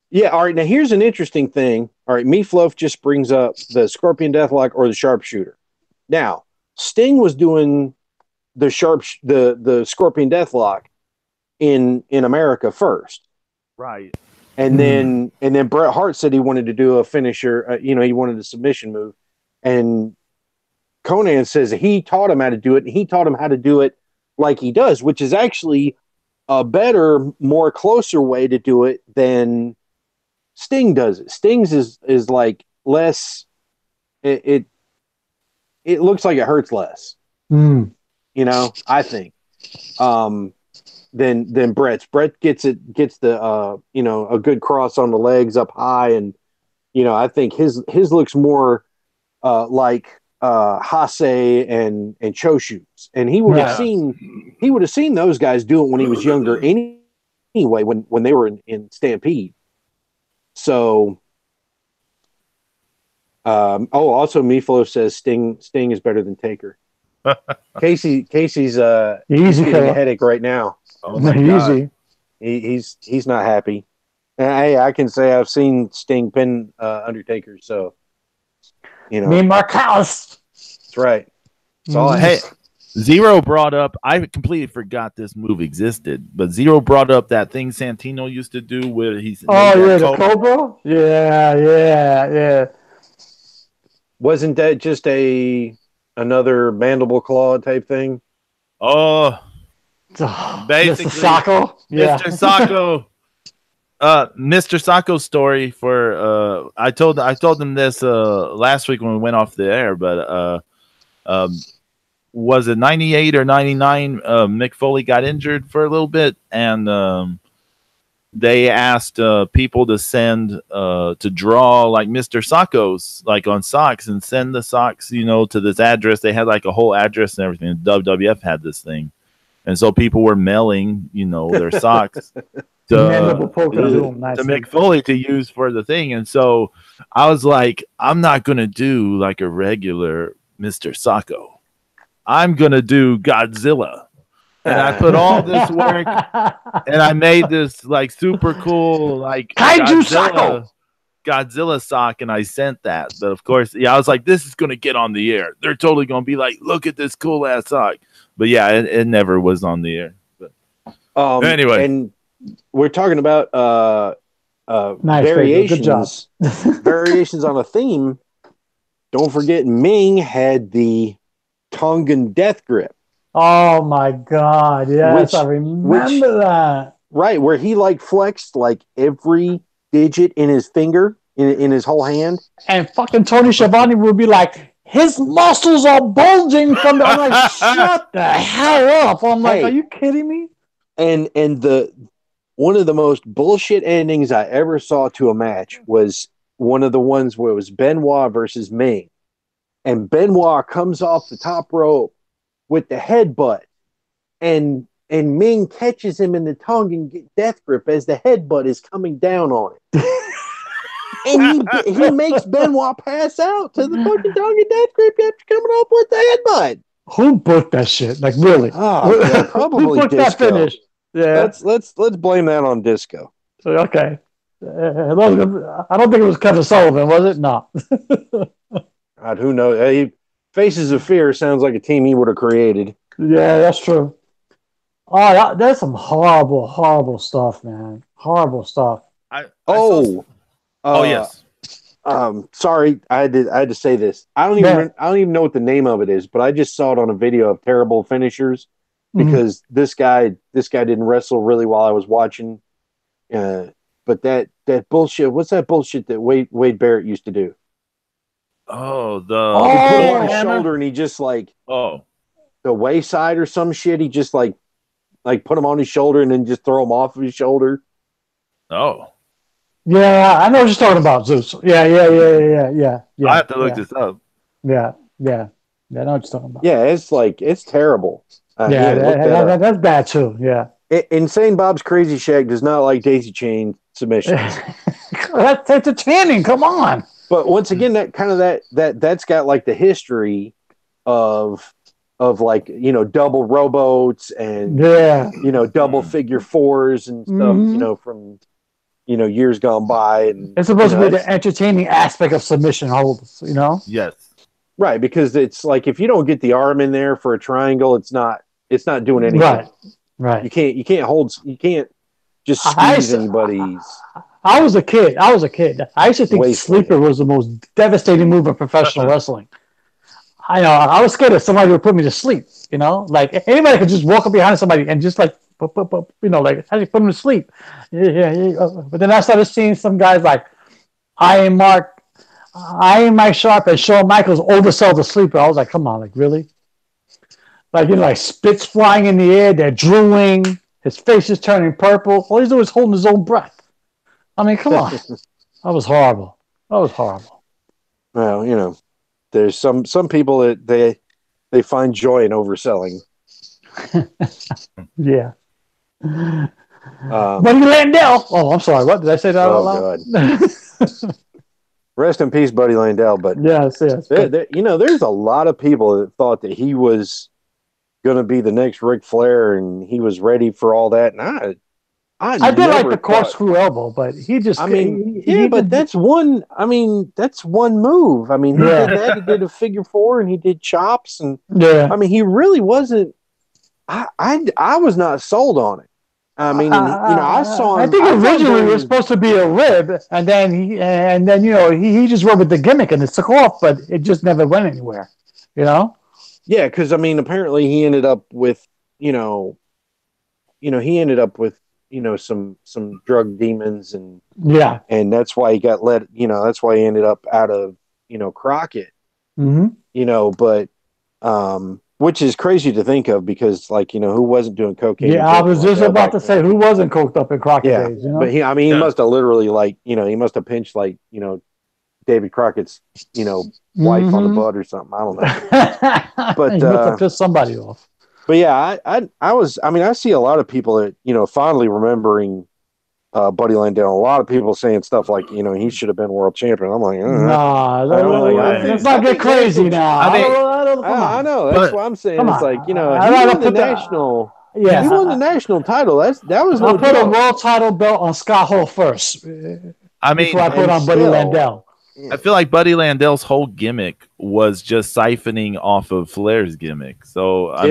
D: Yeah. All right. Now here's an interesting thing. All right, Meatloaf just brings up the Scorpion Deathlock or the Sharpshooter. Now Sting was doing the Scorpion Deathlock in America first,
A: right?
D: And then Bret Hart said he wanted to do a finisher. He wanted a submission move, and Conan says he taught him how to do it, and he taught him how to do it like he does, which is actually a better, more closer way to do it than Sting does it. Sting's is like less. It looks like it hurts less. I think. Than Brett's. Brett gets the a good cross on the legs up high, and I think his looks more like Hase and Choshu's, and he would have seen those guys do it when he was younger anyway when they were in Stampede. So also Meatloaf says Sting is better than Taker. Casey's
B: easy
D: getting a headache right now.
A: Oh my God.
D: He's not happy. Hey, I can say I've seen Sting pin Undertaker, so
B: me Marcellus.
D: That's right. That's all
A: Hey, Zero brought up. I completely forgot this move existed, but Zero brought up that thing Santino used to do where he's
B: the Cobra. Yeah.
D: Wasn't that just another mandible claw type thing?
A: Oh, basically,
B: Mr. Sacco. Yeah.
A: Mr. Sacco. Mr. Sacco's story for I told them this last week when we went off the air, but was it 98 or 99? Mick Foley got injured for a little bit, and they asked people to send to draw like Mr. Sacco's like on socks and send the socks, to this address. They had like a whole address and everything. WWF had this thing, and so people were mailing, their socks to Mick Foley to use for the thing. And so I was like, I'm not gonna do like a regular Mr. Sacco. I'm gonna do Godzilla. And I put all this work, and I made this like super cool like Godzilla sock, and I sent that. But of course, I was like, this is gonna get on the air. They're totally gonna be like, look at this cool ass sock. But yeah, it never was on the air. But anyway,
D: and we're talking about
B: Nice, Pedro. Good job.
D: variations on a theme. Don't forget, Ming had the Tongan death grip.
B: Oh my God! Yes, I remember that.
D: Right, where he like flexed like every digit in his finger in his whole hand,
B: and fucking Tony Schiavone would be like, his muscles are bulging from the. I'm like, shut the hell up! I'm like, are you kidding me?
D: And the one of the most bullshit endings I ever saw to a match was one of the ones where it was Benoit versus Ming, and Benoit comes off the top rope with the headbutt, and Ming catches him in the Tongan death grip as the headbutt is coming down on it. And he makes Benoit pass out to the fucking Tongan death grip after coming up with the headbutt.
B: Who booked that shit? Like, really?
D: Oh, yeah, probably
B: Who booked
D: Disco.
B: that finish? Yeah.
D: Let's blame that on Disco.
B: Okay. I don't think it was Kevin Sullivan, was it? No.
D: God, who knows? Faces of Fear sounds like a team he would have created.
B: Yeah, that's true. Oh, that's some horrible, horrible stuff, man. Horrible stuff.
A: Yes.
D: Sorry, I had to say this. I don't even know what the name of it is, but I just saw it on a video of terrible finishers because this guy didn't wrestle really while I was watching. But that bullshit. What's that bullshit that Wade Barrett used to do?
A: He
D: put him on his shoulder and he just like the wayside or some shit. He just like put him on his shoulder and then just throw him off of his shoulder.
A: Oh.
B: Yeah, I know what you're talking about, Zeus. Yeah.
A: I have to look this up.
B: Yeah. I know what you're talking about.
D: Yeah, it's terrible.
B: That's bad too. Yeah.
D: Insane Bob's Crazy Shack does not like daisy chain submissions.
B: That's entertaining. Come on.
D: But once again, that's got like the history of like, double rowboats and double figure fours and stuff, from years gone by. And
B: it's supposed to be the entertaining aspect of submission holds,
A: Yes.
D: Right, because it's like if you don't get the arm in there for a triangle, it's not doing anything.
B: Right.
D: You can't just squeeze anybody's.
B: I was a kid. I used to think sleeper was the most devastating move in professional wrestling. I was scared that somebody would put me to sleep. Like anybody could just walk up behind somebody and just like, like how do you put them to sleep? Yeah. But then I started seeing some guys like Iron Mike Sharp and Shawn Michaels oversell the sleeper. I was like, come on, like really? Like like spits flying in the air, they're drooling, his face is turning purple. All he's doing is holding his own breath. I mean, come on. That was horrible.
D: Well, there's some people that they find joy in overselling.
B: Yeah. Buddy Landell. Oh, I'm sorry. What did I say that out loud?
D: God. Rest in peace, Buddy Landell. But
B: yes.
D: There's a lot of people that thought that he was going to be the next Ric Flair, and he was ready for all that. And I
B: did like the corkscrew elbow, but he just.
D: But that's one. That's one move. He did that. He did a figure four, and he did chops, and he really wasn't. I was not sold on it. I saw him.
B: I think originally it was supposed to be a rib, and then he just went with the gimmick and it took off, but it just never went anywhere.
D: Yeah, because apparently he ended up with some drug demons and that's why he got let. That's why he ended up out of Crockett. But which is crazy to think of because who wasn't doing cocaine?
B: Yeah, I was just about to say who wasn't coked up in Crockett days.
D: But he must have literally he must have pinched David Crockett's wife on the butt or something. I don't know. But
B: he must have pissed somebody off.
D: But yeah, I see a lot of people that fondly remembering Buddy Landell. A lot of people saying stuff like he should have been world champion. I'm like,
B: let's not get crazy now.
D: I know that's what I'm saying. It's like he won the national. Yeah, he won the national title. That was.
B: I'll put a world title belt on Scott Hall first.
A: Before
B: I put on Buddy Landell.
A: I feel like Buddy Landell's whole gimmick was just siphoning off of Flair's gimmick. So I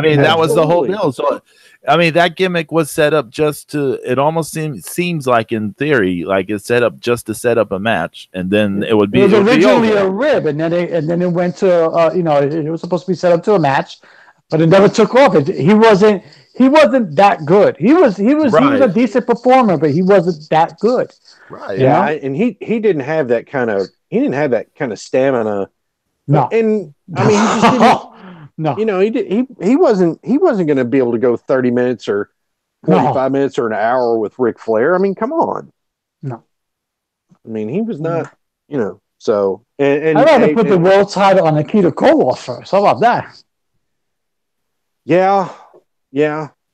A: mean, that was the whole deal. So I mean, that gimmick was set up just to. It almost seems like, in theory, like it's set up just to set up a match, and then it would be.
B: It was originally a rib, and then it went to it was supposed to be set up to a match, but it never took off. He wasn't that good. He was a decent performer, but he wasn't that good.
A: Right.
D: Yeah, and he didn't have that kind of stamina.
B: No.
D: And I mean, he just didn't.
B: No.
D: You know, he wasn't going to be able to go 30 minutes or 45 minutes or an hour with Ric Flair. I mean, come on.
B: No.
D: I mean, he was not, so and
B: I'd rather put the world title on Nikita Koloff first. How about that?
D: Yeah.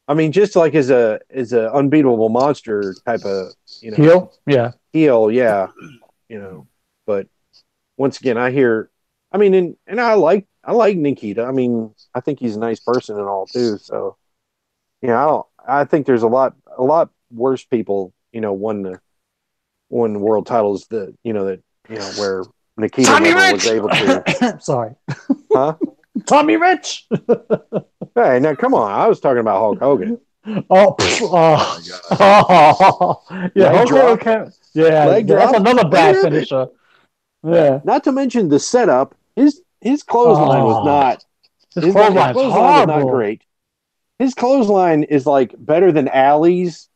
D: I mean, just like as a unbeatable monster type of
B: heel,
D: yeah. But once again, I like Nikita. I mean, I think he's a nice person and all too. So I think there's a lot worse people won world titles where Nikita was able to.
B: Sorry,
D: huh?
B: Tommy Rich.
D: Hey, now come on! I was talking about Hulk Hogan.
B: Yeah, Hulk Hogan. Yeah, that's another bad finisher. Yeah.
D: Not to mention the setup. His clothesline was not.
B: His clothesline was
D: not great. His clothesline is like better than Ali's.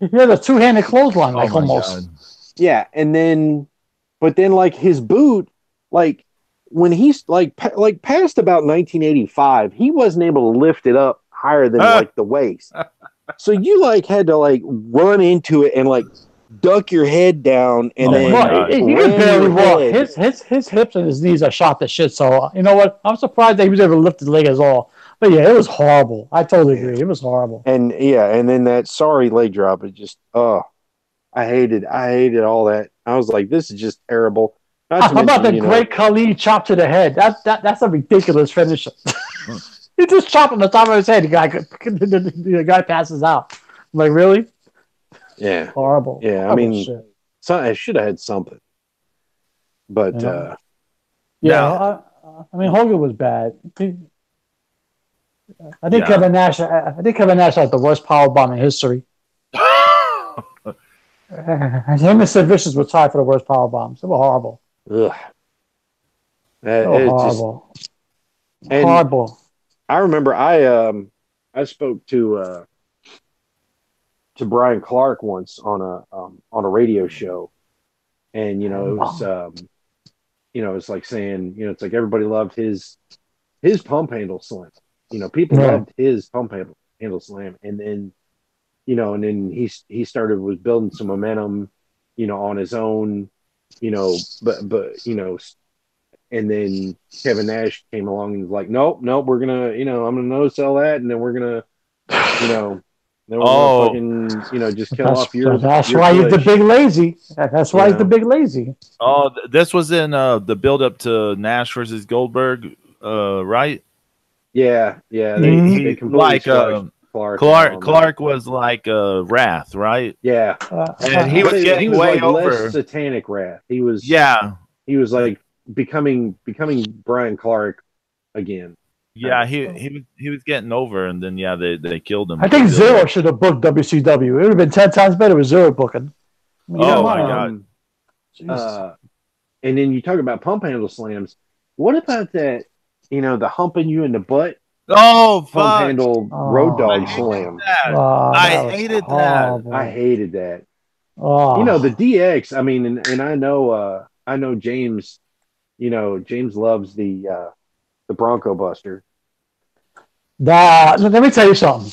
B: Yeah, the two-handed clothesline, almost.
A: God.
D: Yeah, but then like his boot, like when he's like past about 1985, he wasn't able to lift it up higher than like the waist. So you like had to like run into it and like duck your head down and then
B: he can barely walk. His hips and his knees are shot to shit. So you know what? I'm surprised that he was able to lift his leg at all. But yeah, it was horrible. I totally agree. It was horrible.
D: And then that sorry leg drop. It just I hated all that. I was like, this is just terrible.
B: How about the Great Khali chop to the head? That's a ridiculous finisher. He just chopped on the top of his head. The guy passes out. I'm like, really?
D: Yeah.
B: Horrible.
D: Yeah,
B: horrible
D: I mean,
B: shit.
D: I should have had something. But
B: I mean, Hogan was bad. I think Kevin Nash had the worst powerbomb in history. Him and Sid Vicious were tied for the worst powerbombs. They were horrible.
D: Ugh.
B: Horrible. Horrible.
D: I remember I spoke to Brian Clark once on a radio show, and it was it's like saying it's like everybody loved his pump handle slam. People loved his pump handle slam, and then he started was building some momentum, on his own, but and then Kevin Nash came along and was like, nope, we're gonna, I'm gonna no sell that, and then we're gonna, then we're gonna fucking, just kill off your.
B: That's why he's the big lazy. That's why he's the big lazy.
A: Oh, this was in the build up to Nash versus Goldberg, right?
D: Yeah. They completely
A: Clark was like Wrath, right?
D: Yeah,
A: and he was getting way
D: like
A: over
D: less satanic Wrath. He was he was like becoming Brian Clark again.
A: Yeah, he was getting over, and then they killed him.
B: I think Zero should have booked WCW. It would have been 10 times better with Zero booking.
A: Oh my
D: god! And then you talk about pump handle slams. What about that? The humping you in the butt.
A: Oh, fuck.
D: Pump handle road dog slam.
A: I hated that.
D: I hated that.
B: Oh.
D: The DX. I mean, and I know James. James loves the Bronco Buster.
B: Let me tell you something.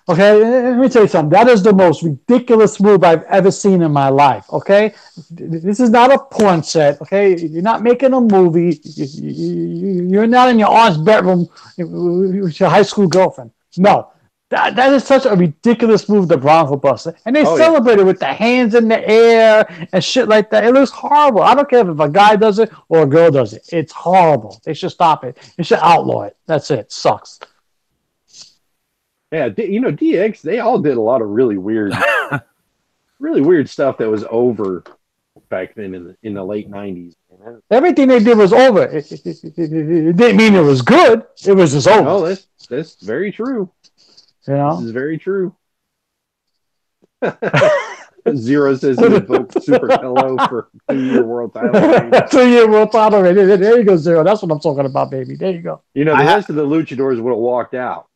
B: Okay, let me tell you something. That is the most ridiculous move I've ever seen in my life. Okay, this is not a porn set. Okay, you're not making a movie. You're not in your aunt's bedroom with your high school girlfriend. No, that is such a ridiculous move, the Bronco Buster, and they celebrated with the hands in the air and shit like that. It looks horrible. I don't care if a guy does it or a girl does it. It's horrible. They should stop it. They should outlaw it. That's it. Sucks.
D: Yeah, DX, they all did a lot of really weird stuff that was over, back then in the late '90s.
B: Everything they did was over. It didn't mean it was good. It was just over.
D: Oh, that's very true.
B: You know?
D: This is very true. Zero says he invoked Super Hello for 2-year world title.
B: 2-year world title. There you go, Zero. That's what I'm talking about, baby. There you go.
D: You know, the rest of the luchadors would have walked out.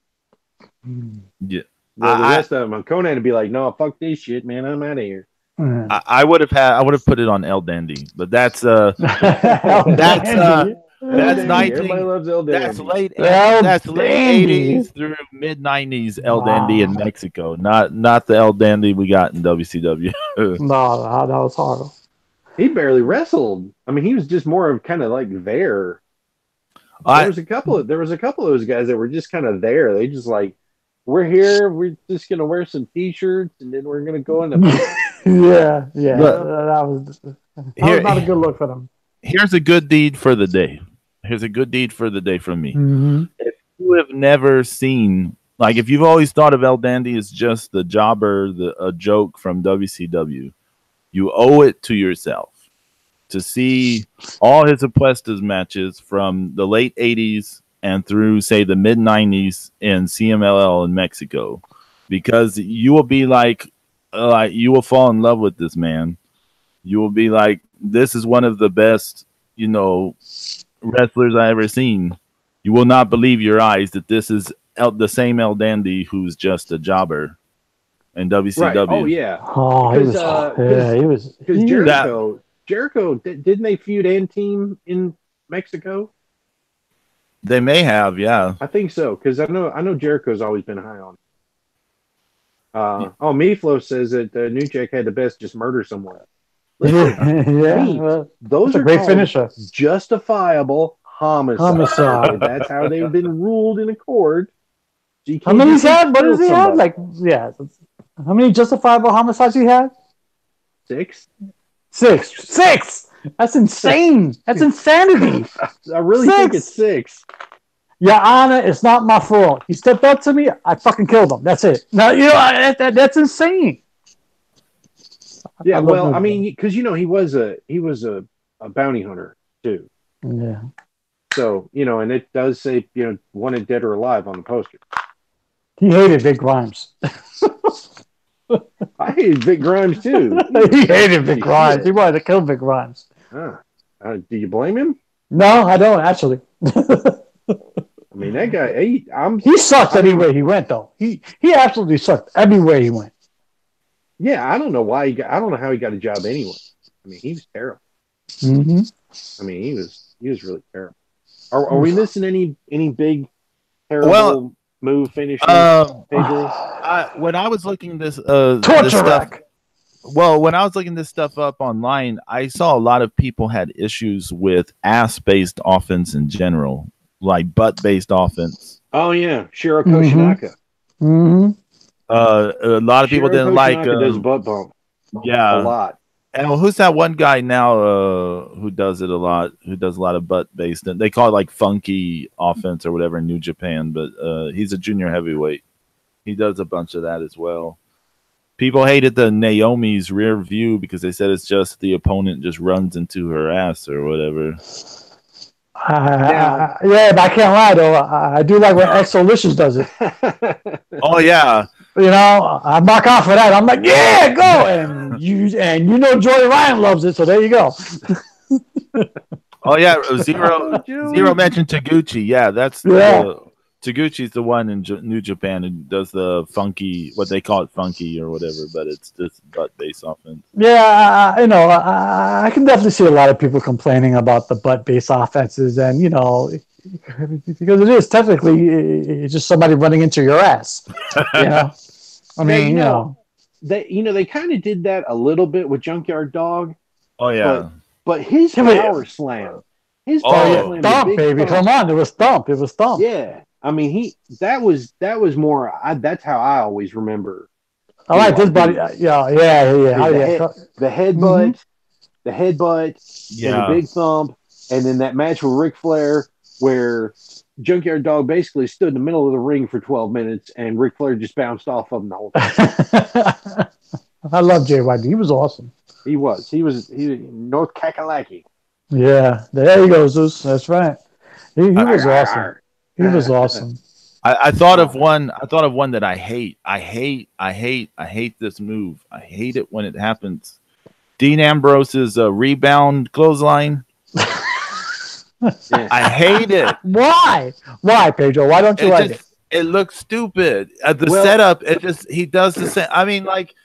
A: Yeah.
D: The rest of them, Conan would be like, "No, fuck this shit, man. I'm out of here."
A: I would have put it on El Dandy, but that's that's 19.
D: Everybody loves El Dandy.
A: That's late 80s through mid 90s El Dandy in Mexico, not the El Dandy we got in WCW.
B: No, that was horrible.
D: He barely wrestled. I mean, he was just more of kind of like there. There was a couple of those guys that were just kind of there. They just like, we're here. We're just gonna wear some t-shirts and then we're gonna go in the
B: yeah. That was not a good look for them.
A: Here's a good deed for the day. Here's a good deed for the day from me.
B: Mm-hmm.
A: If you have never seen, like, if you've always thought of El Dandy as just the jobber, a joke from WCW, you owe it to yourself to see all his Apuestas matches from the late 80s and through, say, the mid 90s in CMLL in Mexico, because you will be like you will fall in love with this man. You will be like, this is one of the best, wrestlers I ever seen. You will not believe your eyes that this is the same El Dandy who's just a jobber in WCW.
D: Right. Oh yeah.
B: He was.
D: Because Jericho didn't they feud and team in Mexico?
A: They may have, yeah.
D: I think so, because I know Jericho's always been high on. Meatflow says that New Jack had the best just murder someone. Listen, those are
B: great finisher.
D: Justifiable homicide. That's how they've been ruled in a court. So
B: how many had? What does he have? How many justifiable homicides he had?
D: 6.
B: 6. That's insane. That's insanity.
D: I really think it's 6.
B: Your Honor, it's not my fault. He stepped up to me. I fucking killed him. That's it. Now that's insane.
D: Yeah, well, I mean, because he was a bounty hunter too.
B: Yeah.
D: So and it does say wanted dead or alive on the poster.
B: He hated Big Grimes.
D: I hated Big Grimes too.
B: He hated Big Grimes. He wanted to kill Big Grimes.
D: Do you blame him?
B: No, I don't actually.
D: I mean, that guy.
B: He sucked anywhere he went, though. He absolutely sucked everywhere he went.
D: Yeah, I don't know why I don't know how he got a job anyway. I mean, he was terrible.
B: Mm-hmm.
D: I mean, he was really terrible. Are we missing any big terrible move finish?
A: When I was looking this
B: rack.
A: When I was looking this stuff up online, I saw a lot of people had issues with ass-based offense in general, like butt-based offense.
D: Oh yeah, Shiro Koshinaka.
B: Mm-hmm.
A: A lot of people didn't like
D: does butt bump.
A: Yeah,
D: a lot.
A: And who's that one guy now who does it a lot? Who does a lot of butt-based? They call it like funky offense or whatever in New Japan, but he's a junior heavyweight. He does a bunch of that as well. People hated the Naomi's rear view because they said it's just the opponent just runs into her ass or whatever.
B: Yeah, but I can't lie though. I do like when Exolicious does it.
A: Oh yeah,
B: I mark out for that. I'm like, yeah, go, and Joey Ryan loves it, so there you go.
A: Oh yeah, Zero mentioned Taguchi. Yeah, that's Taguchi's the one in New Japan who does the funky, what they call it, funky or whatever, but it's just butt-based offense.
B: Yeah, I can definitely see a lot of people complaining about the butt-based offenses, and because it is technically it's just somebody running into your ass. I mean,
D: they kind of did that a little bit with Junkyard Dog.
A: Oh yeah,
D: but his power slam,
B: thump, baby, come on, it was thump.
D: Yeah. I mean, that was more. That's how I always remember.
B: I like this body. Yeah.
D: The headbutt, and the big thump, and then that match with Ric Flair where Junkyard Dog basically stood in the middle of the ring for 12 minutes, and Ric Flair just bounced off of him the whole time.
B: I love JYD. He was awesome.
D: He was North Kakalaki.
B: Yeah, there you go, Zeus. That's right. He was awesome. He was awesome.
A: I thought of one. I thought of one that I hate. I hate this move. I hate it when it happens. Dean Ambrose's rebound clothesline. I hate it.
B: Why? Why, Pedro? Why don't you like it?
A: It looks stupid. The setup, he does the same. I mean, like,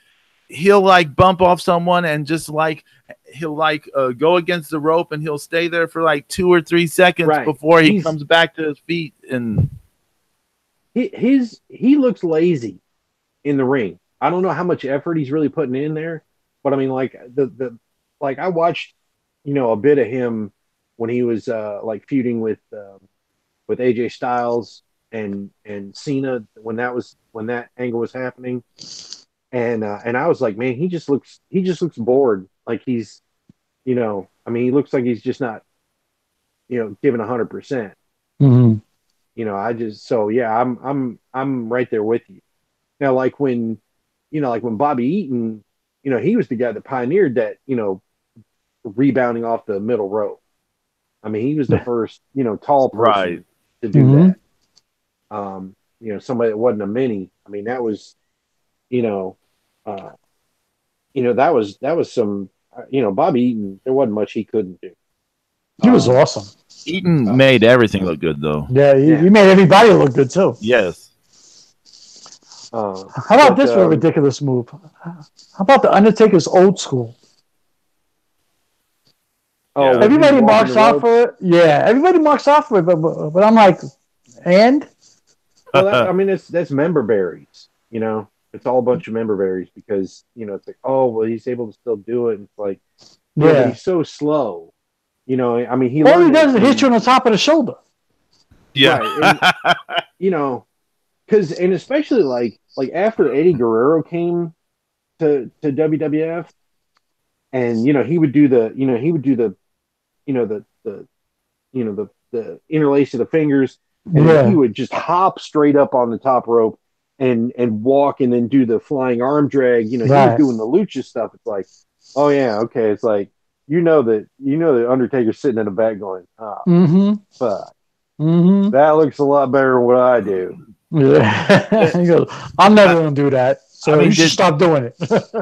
A: he'll like bump off someone and just like he'll like go against the rope and he'll stay there for like 2 or 3 seconds before he comes back to his feet. And
D: he looks lazy in the ring. I don't know how much effort he's really putting in there, but I mean, like like I watched, a bit of him when he was like feuding with AJ Styles and Cena when that angle was happening, and I was like, man, he just looks bored. Like he's, I mean, he looks like he's just not, giving 100%. I'm right there with you. Now, like when Bobby Eaton, he was the guy that pioneered that, rebounding off the middle rope. I mean, he was the first, tall person to do that. Somebody that wasn't a mini. I mean, that was, that was some, Bobby Eaton. There wasn't much he couldn't do.
B: He was awesome.
A: Eaton made everything look good, though.
B: Yeah, he made everybody look good too.
A: Yes.
B: How about this for a ridiculous move? How about the Undertaker's old school?
D: Oh,
B: everybody marks off for it. Yeah, everybody marks off for it, but I'm like, and?
D: Well, that's member berries. It's all a bunch of member berries because it's like, oh well, he's able to still do it. And it's like, but he's so slow. I mean, he
B: does is hit you on the top of the shoulder.
A: Yeah,
D: right. And, because especially like after Eddie Guerrero came to WWF, and he would do the the interlace of the fingers, and he would just hop straight up on the top rope and walk and then do the flying arm drag. He was doing the lucha stuff. It's like, oh yeah, okay. It's like the Undertaker's sitting in the back going, fuck. That looks a lot better than what I do.
B: Yeah. He goes, I'm never gonna do that. So you should stop doing it.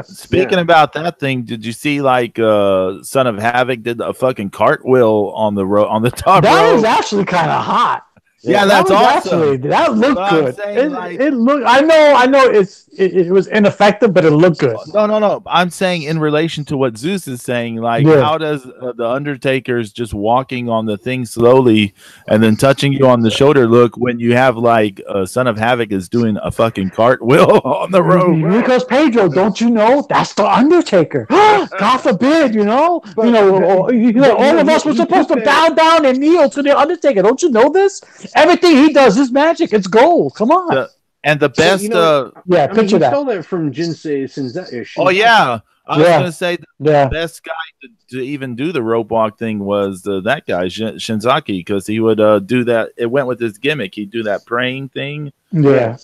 A: Speaking about that thing, did you see like Son of Havoc did a fucking cartwheel on the top rope?
B: That was actually kind of hot.
A: Yeah, that's awesome.
B: That looked good. It looked. I know. It was ineffective, but it looked good.
A: No. I'm saying in relation to what Zeus is saying, like how does the Undertaker's just walking on the thing slowly and then touching you on the shoulder look when you have like Son of Havoc is doing a fucking cartwheel on the road?
B: Because Pedro, don't you know that's the Undertaker? God forbid, all of us were supposed to bow down and kneel to the Undertaker. Don't you know this? Everything he does is magic. It's gold. Come on.
A: And the best,
B: picture that.
D: I stole that from Jinsei Shinzaki.
A: Oh yeah, I was going to say the best guy to even do the rope walk thing was that guy Shinzaki, because he would do that. It went with his gimmick. He'd do that praying thing.
B: Yeah.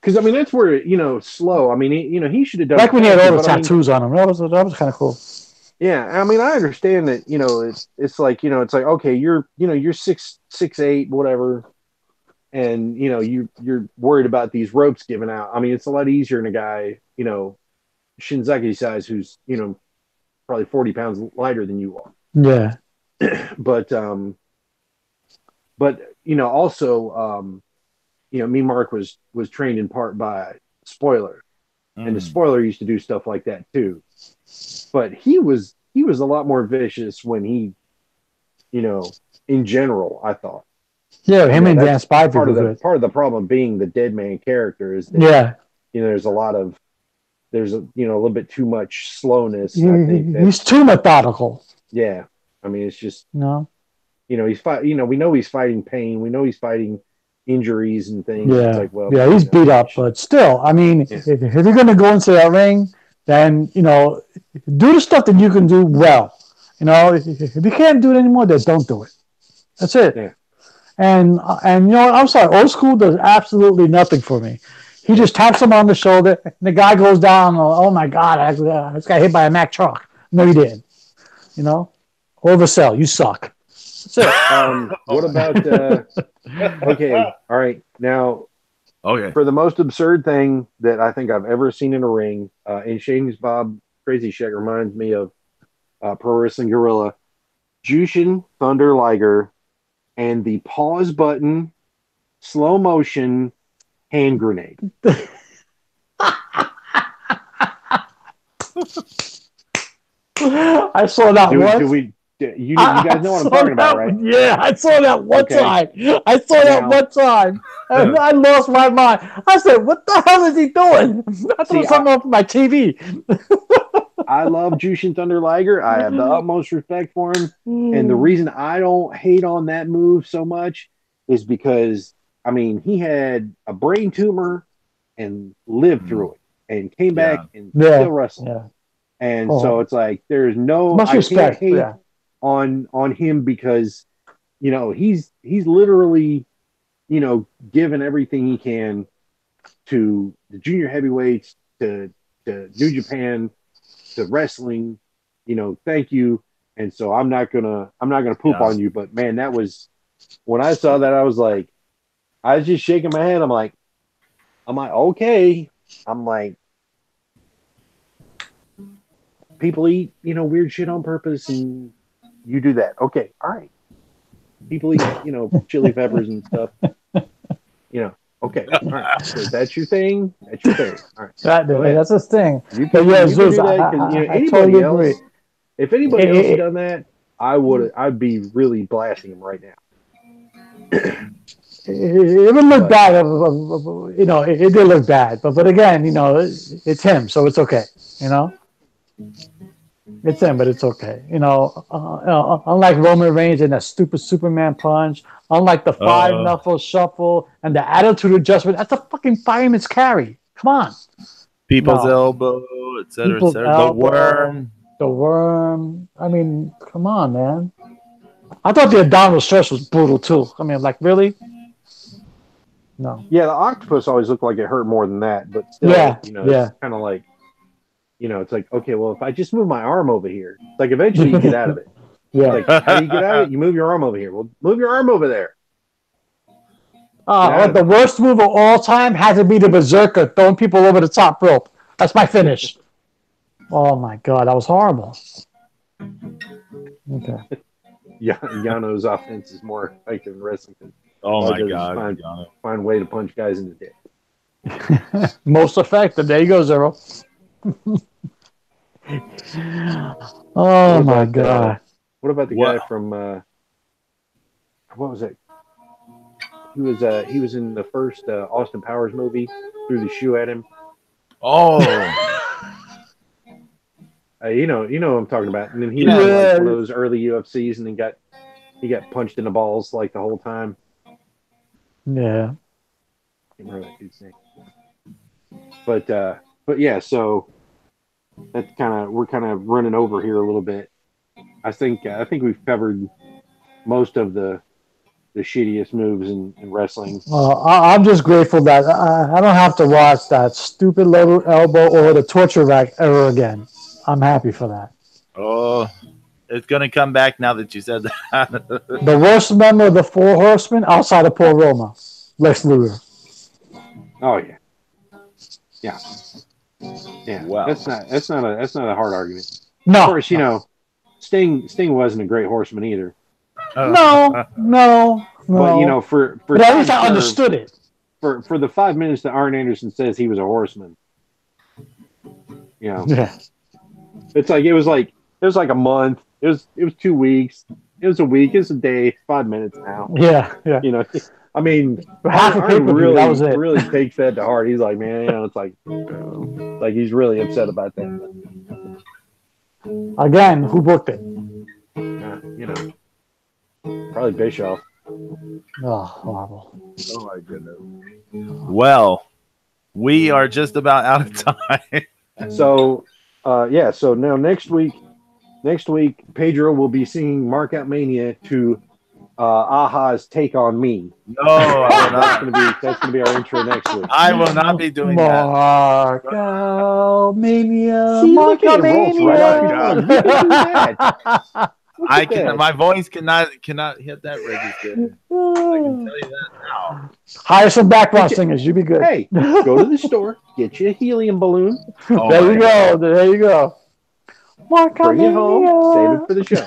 D: Because that's where slow. I mean, he should have done
B: like when he had all the tattoos on him. That was kind of cool.
D: Yeah, I mean, I understand that. It's like it's like, okay, you're 6'8", whatever, and you're worried about these ropes giving out. I mean, it's a lot easier in a guy Shinzaki size who's probably 40 pounds lighter than you are.
B: Yeah,
D: but also me Mark was trained in part by Spoiler, and the Spoiler used to do stuff like that too. But he was a lot more vicious when he, in general, I thought.
B: Yeah, him and Dan Spivey.
D: Part of the problem being the dead man character is that, there's a little bit too much slowness. I think
B: he's too methodical.
D: Yeah, I mean, it's just
B: he's
D: we know he's fighting pain. We know he's fighting injuries and things.
B: Yeah,
D: it's like, well,
B: he's beat up, but still, I mean, if you're gonna go into that ring, then do the stuff that you can do well. If you can't do it anymore, then don't do it. That's it. Yeah. And I'm sorry, old school does absolutely nothing for me. He just taps him on the shoulder, and the guy goes down. Oh my God, I just got hit by a Mack truck. No, you didn't. You know, oversell. You suck. That's it.
D: What about? Okay, all right. Now,
A: Okay.
D: for the most absurd thing that I think I've ever seen in a ring, and Shane's Bob Crazy Shack reminds me of Pro Wrestling Gorilla, Jushin Thunder Liger, and the pause button, slow motion hand grenade.
B: I saw that once.
D: You guys know what I'm talking about, right?
B: Yeah, I saw that one time. I saw that one time. And I lost my mind. I said, what the hell is he doing? I threw something off my TV.
D: I love Jushin Thunder Liger. I have the utmost respect for him. And the reason I don't hate on that move so much is because, I mean, he had a brain tumor and lived through it and came back and still wrestled. Yeah. And so it's like, there's no, I can't hate on him because, you know, he's literally, you know, given everything he can to the junior heavyweights, to New Japan, to wrestling, you know, thank you. And so I'm not gonna poop on you, but man, that was, when I saw that, I was just shaking my head. I'm like, okay. I'm like, people eat, you know, weird shit on purpose, and you do that. Okay, all right. People eat, you know, chili peppers and stuff. You know, okay, all right. So that's your thing. That's your thing. All right.
B: That's his thing.
D: You can do that because, you know, anybody else. If anybody else had done that, I'd be really blasting him right now.
B: It would look bad, you know. It did look bad, but again, you know, it's him, so it's okay. You know, it's him, but it's okay. You know, unlike Roman Reigns and that stupid Superman punch, unlike the 5-knuckle shuffle and the attitude adjustment, that's a fucking fireman's carry. Come on,
A: people's elbow, etc., etc.
B: The worm. I mean, come on, man. I thought the abdominal stretch was brutal too. I mean, like, really? No.
D: Yeah, the octopus always looked like it hurt more than that, but still, you know, it's kind of like, you know, it's like, okay, well, if I just move my arm over here, like, eventually you get out of it. Like, how do you get out of it? You move your arm over here. Well, move your arm over there.
B: The worst move of all time had to be the Berserker throwing people over the top rope. That's my finish. Oh my God, that was horrible. Okay.
D: Yeah, Yano's offense is more effective than wrestling.
A: Oh my God!
D: Find a way to punch guys in the dick.
B: Most effective. There you go, Zero. Oh my God!
D: What about the guy from? What was it? He was in the first Austin Powers movie. Threw the shoe at him.
A: Oh.
D: You know what I'm talking about. And then he was like one of those early UFCs, and then he got punched in the balls like the whole time.
B: Yeah.
D: I can't remember that dude's name. But yeah, so that's we're kind of running over here a little bit. I think we've covered most of the shittiest moves in wrestling.
B: I'm just grateful that I don't have to watch that stupid low elbow or the torture rack ever again. I'm happy for that.
A: Oh, it's going to come back now that you said that.
B: The worst member of the Four Horsemen outside of Paul Roma, Lex Luger.
D: Oh yeah, yeah. Wow. That's not a hard argument.
B: No,
D: of course, you know, Sting wasn't a great horseman either.
B: No.
D: But you know, for
B: but at least I understood it.
D: For the 5 minutes that Arn Anderson says he was a horseman, you know, it's like it was like a month. It was 2 weeks. It was a week. It's a day. 5 minutes now.
B: Yeah.
D: You know, I mean,
B: Arn
D: really takes that to heart. He's like, man, you know, it's like he's really upset about that.
B: Again, who booked it?
D: You know, probably Bischoff.
B: Oh, horrible.
A: Oh my goodness. Well, we are just about out of time.
D: So, so now next week, Pedro will be singing Mark Out Mania to Aha's Take on Me.
A: No, I will not.
D: That's gonna be our intro next week.
A: I will not be doing that.
B: Marco Mania.
D: See,
B: Marco
D: look at it, rolls right off your
A: Mania.
D: tongue. You can do that. Look
A: I
D: at
A: can.
D: that.
A: My voice cannot hit that register. I can tell you that now.
B: Hire some background singers. You'll be good.
D: Hey, go to the store, get you a helium balloon,
A: Oh
B: There
A: my
B: you
A: God.
B: go. There you go. Marco
D: bring it home, save it for the show.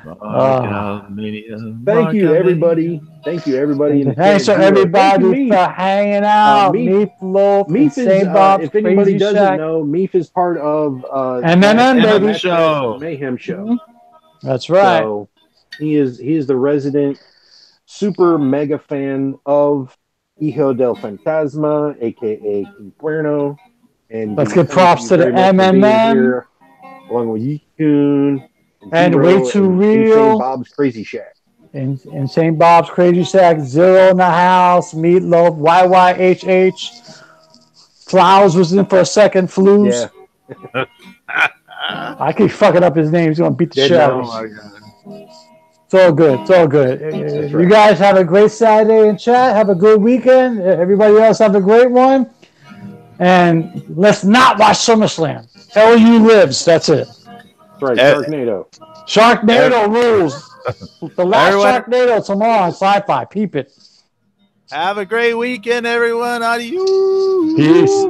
A: Markout Mania.
D: Thank you,
A: Markout
D: everybody. Thank you, everybody. In the
B: Thanks to
D: chat.
B: everybody
D: Thank you,
B: for hanging out. Meatloaf,
D: Meef is,
B: St. Bob's,
D: if anybody
B: Crazy
D: doesn't
B: Shack.
D: know, Meef is part of
B: MMM,
A: baby.
D: Matt
A: Show.
D: Mayhem Show.
B: Mhm. That's right.
D: So he is the resident super mega fan of Hijo del Fantasma, aka King Cuerno. And
B: Let's
D: he
B: give
D: thanks
B: props
D: you
B: to the
D: very much for being
B: MMM.
D: here, along with Yikun
B: And
D: Zero
B: Way Too
D: and
B: Real.
D: Insane Bob's Crazy Shack.
B: In St. Bob's, Crazy Shack, Zero in the house, Meatloaf, YYHH. Flowers was in for a second, Flues.
D: Yeah.
B: I keep fucking up his name. He's going to beat the
D: Dead
B: shit out
A: Oh
B: of
D: Mouse.
B: me.
A: my God.
B: It's all good. It's all good.
D: That's
B: You
D: right.
B: guys have a great Saturday in chat. Have a good weekend. Everybody else have a great one. And let's not watch SummerSlam. LU lives. That's it.
D: That's right,
A: Eh.
D: Sharknado.
B: Sharknado rules. The last
A: Everyone-
B: Sharknado tomorrow on Sci-Fi. Peep it.
A: Have a great weekend, everyone. Adios.
B: Peace.